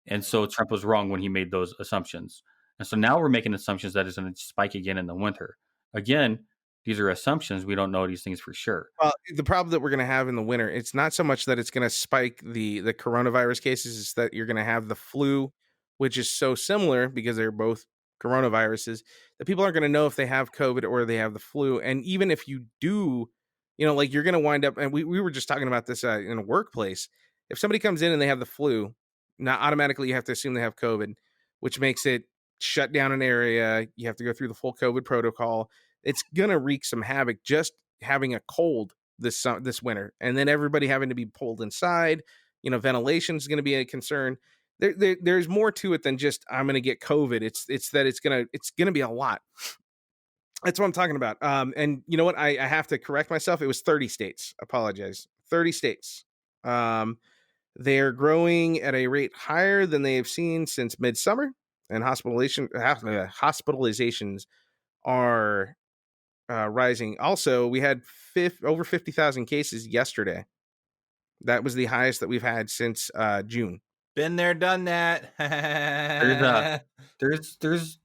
And so Trump was wrong when he made those assumptions. And so now we're making assumptions that it's going to spike again in the winter. Again, these are assumptions. We don't know these things for sure. Well, the problem that we're going to have in the winter, it's not so much that it's going to spike the coronavirus cases, it's that you're going to have the flu, which is so similar because they're both coronaviruses that people aren't going to know if they have COVID or they have the flu. And even if you do, like you're going to wind up, and we were just talking about this in a workplace. If somebody comes in and they have the flu, not automatically you have to assume they have COVID, which makes it shut down an area. You have to go through the full COVID protocol. It's going to wreak some havoc just having a cold this winter, and then everybody having to be pulled inside. Ventilation is going to be a concern. There's more to it than just I'm going to get COVID. It's that it's going to be a lot. That's what I'm talking about. And you know what? I have to correct myself. It was 30 states. Apologize. 30 states. They're growing at a rate higher than they have seen since midsummer. and hospitalizations are rising. Also, we had over 50,000 cases yesterday. That was the highest that we've had since June. Been there, done that. There's this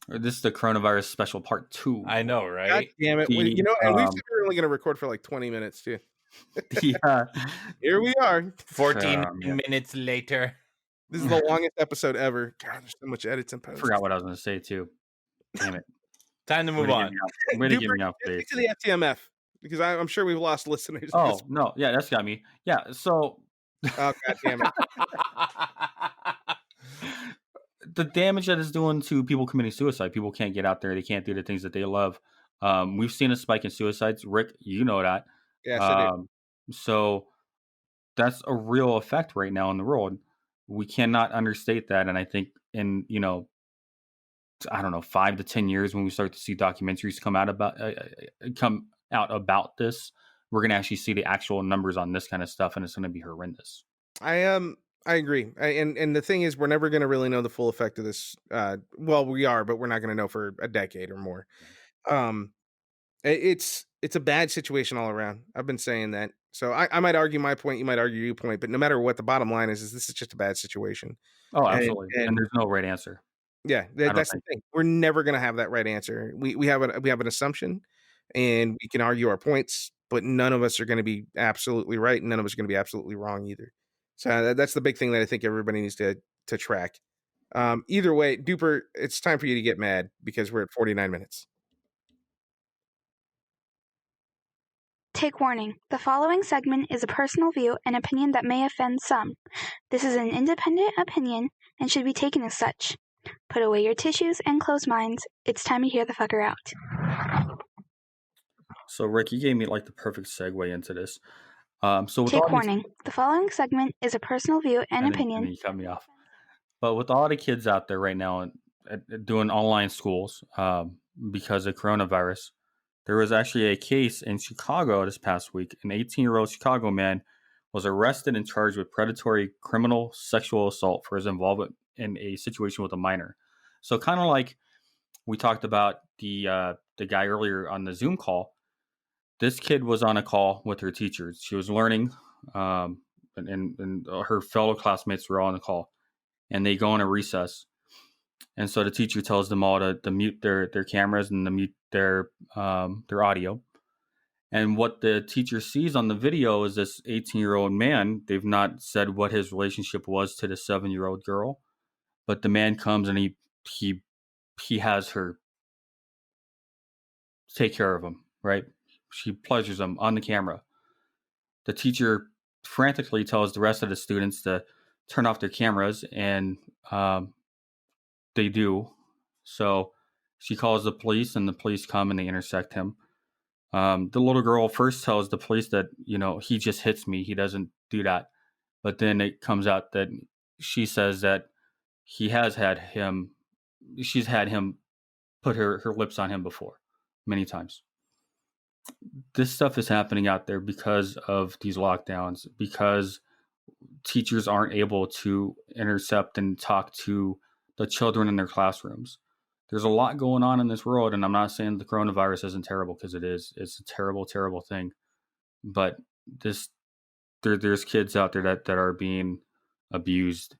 is the coronavirus special part 2. I know, God right? damn it. The, And we said we were only going to record for like 20 minutes too. Yeah. Here we are. 14 yeah. minutes later. This is the longest episode ever. God, there's so much edits and I posts. forgot what I was going to say too. Damn it. Time to move on. Way to get me off Get base. to the FTMF because I'm sure we've lost listeners. Oh, no. Yeah, that's got me. Yeah, so Oh, God damn it. the damage that it's doing to people committing suicide. People can't get out there. They can't do the things that they love. We've seen a spike in suicides. Rick, you know that. Yes, I do. So that's a real effect right now in the world. We cannot understate that. And I think in, I don't know, 5 to 10 years when we start to see documentaries come out about this, we're going to actually see the actual numbers on this kind of stuff, and it's going to be horrendous. I agree. And the thing is, we're never going to really know the full effect of this. Well, we are, but we're not going to know for a decade or more. It's a bad situation all around. I've been saying that. So I might argue my point, you might argue your point, but no matter what, the bottom line is this is just a bad situation. Oh, absolutely. And there's no right answer. Yeah, that's the thing. We're never going to have that right answer. We have an assumption, and we can argue our points, but none of us are going to be absolutely right, and none of us are going to be absolutely wrong either. So that's the big thing that I think everybody needs to track. Either way, Duper, it's time for you to get mad because we're at 49 minutes. Take warning. The following segment is a personal view and opinion that may offend some. This is an independent opinion and should be taken as such. Put away your tissues and closed minds. It's time to hear the fucker out. So, Rick, you gave me like the perfect segue into this. Take warning. The following segment is a personal view and opinion. And you cut me off. But with all the kids out there right now doing online schools because of coronavirus, there was actually a case in Chicago this past week. An 18-year-old Chicago man was arrested and charged with predatory criminal sexual assault for his involvement in a situation with a minor. So kind of like we talked about the guy earlier on the Zoom call, this kid was on a call with her teacher. She was learning, and her fellow classmates were all on the call, and they go on a recess. And so the teacher tells them all to mute their cameras and to mute their audio. And what the teacher sees on the video is this 18-year-old man. They've not said what his relationship was to the 7-year-old girl, but the man comes and he has her take care of him, right? She pleasures him on the camera. The teacher frantically tells the rest of the students to turn off their cameras, and they do. So she calls the police, and the police come and they intersect him. The little girl first tells the police that, he just hits me. He doesn't do that. But then it comes out that she says that she's had him put her lips on him before many times. This stuff is happening out there because of these lockdowns, because teachers aren't able to intercept and talk to the children in their classrooms. There's a lot going on in this world, and I'm not saying the coronavirus isn't terrible, because it is. It's a terrible, terrible thing. But there's kids out there that are being abused,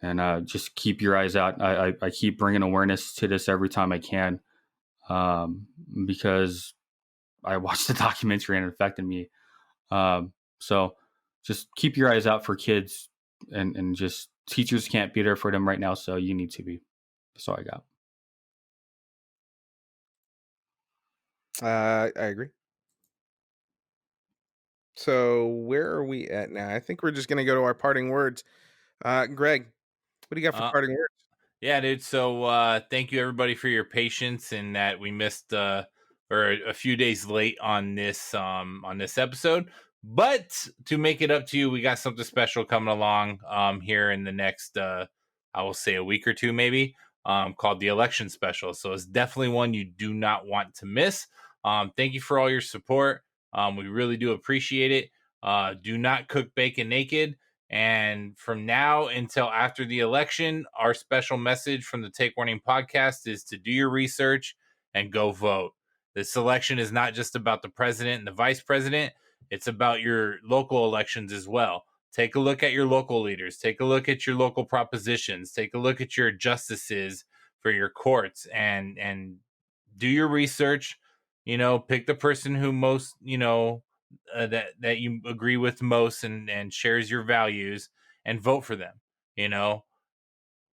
and just keep your eyes out. I keep bringing awareness to this every time I can, because I watched the documentary and it affected me. So just keep your eyes out for kids, and just teachers can't be there for them right now, so you need to be. That's all I got. I agree. So where are we at now? I think we're just going to go to our parting words. Greg, what do you got for parting words? Yeah, dude. So thank you everybody for your patience and that we missed or a few days late on this episode. But to make it up to you, we got something special coming along here in the next I will say a week or two maybe, called the election special. So it's definitely one you do not want to miss. Thank you for all your support. We really do appreciate it. Do not cook bacon naked. And from now until after the election, our special message from the Take Warning podcast is to do your research and go vote. This election is not just about the president and the vice president. It's about your local elections as well. Take a look at your local leaders. Take a look at your local propositions. Take a look at your justices for your courts and do your research. You know, pick the person who most, that you agree with most and shares your values, and vote for them. You know,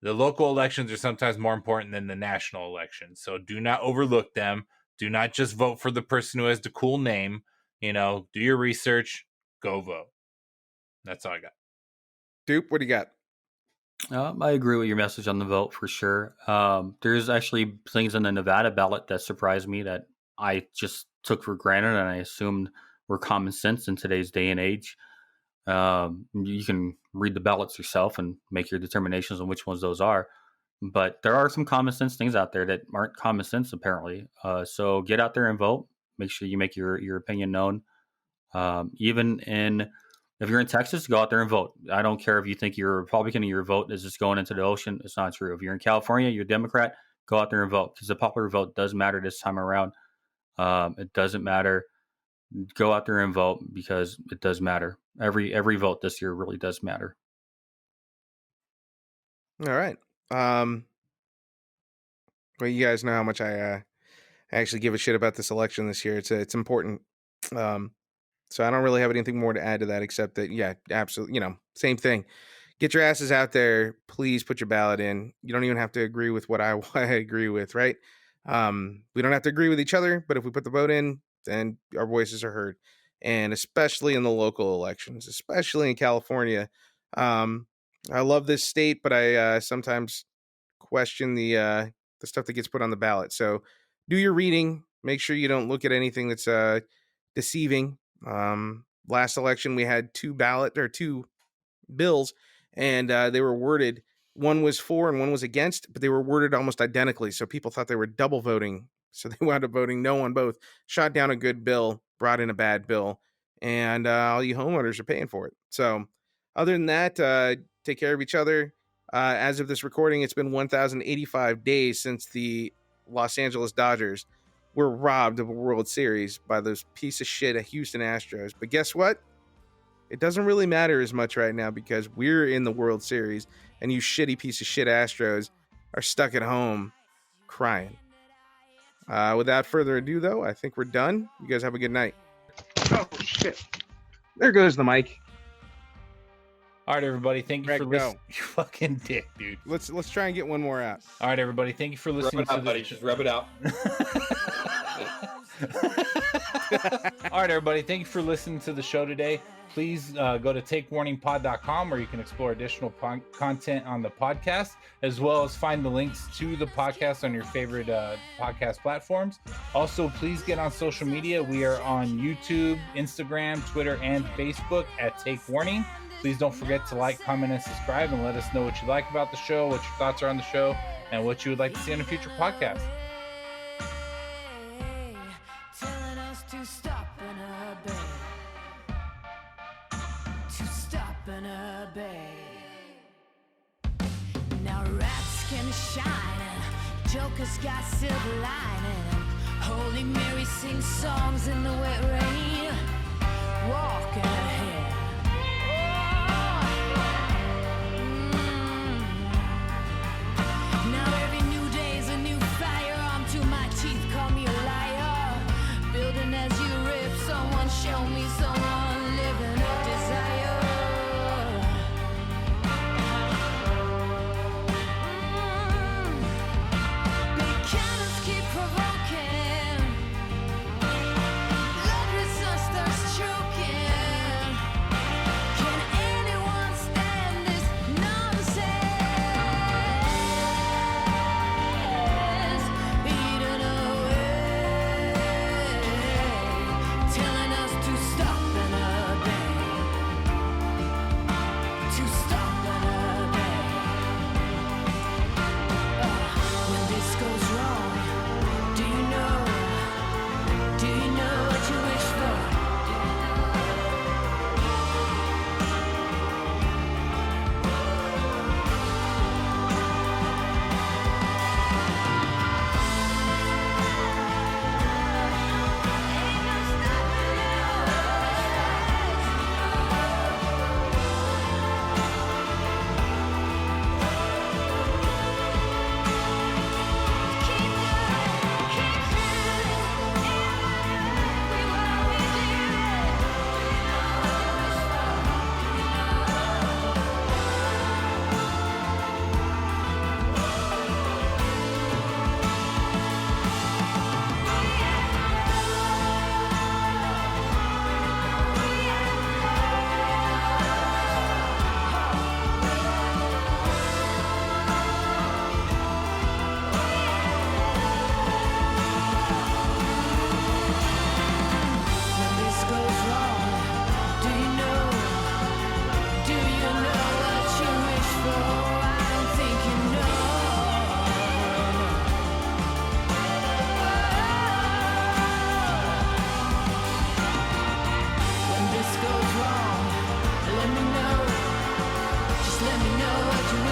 the local elections are sometimes more important than the national elections. So do not overlook them. Do not just vote for the person who has the cool name. You know, do your research, go vote. That's all I got. Dupe, what do you got? I agree with your message on the vote for sure. There's actually things in the Nevada ballot that surprised me that I just took for granted and I assumed were common sense in today's day and age. You can read the ballots yourself and make your determinations on which ones those are. But there are some common sense things out there that aren't common sense, apparently. So get out there and vote. Make sure you make your opinion known. If you're in Texas, go out there and vote. I don't care if you think you're a Republican and your vote is just going into the ocean. It's not true. If you're in California, you're a Democrat, go out there and vote, because the popular vote does matter this time around. It doesn't matter. Go out there and vote because it does matter. Every vote this year really does matter. All right. Well, you guys know how much I actually give a shit about this election this year. It's important. So I don't really have anything more to add to that, except that, yeah, absolutely, same thing. Get your asses out there. Please put your ballot in. You don't even have to agree with what I agree with, right? We don't have to agree with each other, but if we put the vote in, then our voices are heard. And especially in the local elections, especially in California. I love this state, but I sometimes question the stuff that gets put on the ballot. So do your reading. Make sure you don't look at anything that's deceiving. Last election we had two bills, and they were worded, one was for and one was against, but they were worded almost identically, so people thought they were double voting, so they wound up voting no on both. Shot down a good bill, brought in a bad bill, and all you homeowners are paying for it. So other than that, take care of each other. As of this recording, it's been 1,085 days since the Los Angeles Dodgers were robbed of a World Series by those piece of shit Houston Astros. But guess what? It doesn't really matter as much right now because we're in the World Series and you shitty piece of shit Astros are stuck at home crying. Without further ado, though, I think we're done. You guys have a good night. Oh, shit. There goes the mic. All right, everybody. Thank you Greg, for listening. You fucking dick, dude. Let's try and get one more out. All right, everybody. Thank you for listening. Rub it out, buddy. Just rub it out. All right, everybody. Thank you for listening to the show today. Please go to takewarningpod.com where you can explore additional content on the podcast, as well as find the links to the podcast on your favorite podcast platforms. Also, please get on social media. We are on YouTube, Instagram, Twitter, and Facebook at Take Warning. Please don't forget to like, comment, and subscribe, and let us know what you like about the show, what your thoughts are on the show, and what you would like to see on a future podcast. Telling us to stop and obey. To stop and obey. Now rats can shine and jokers got silver lining. Holy Mary sings songs in the wet rain. Walking ahead. Now every new day's a new firearm to my teeth. Call me a liar. Building as you rip. Someone show me someone living a desire. Big cannons keep provoking. Blood results starts choking. Let me know what you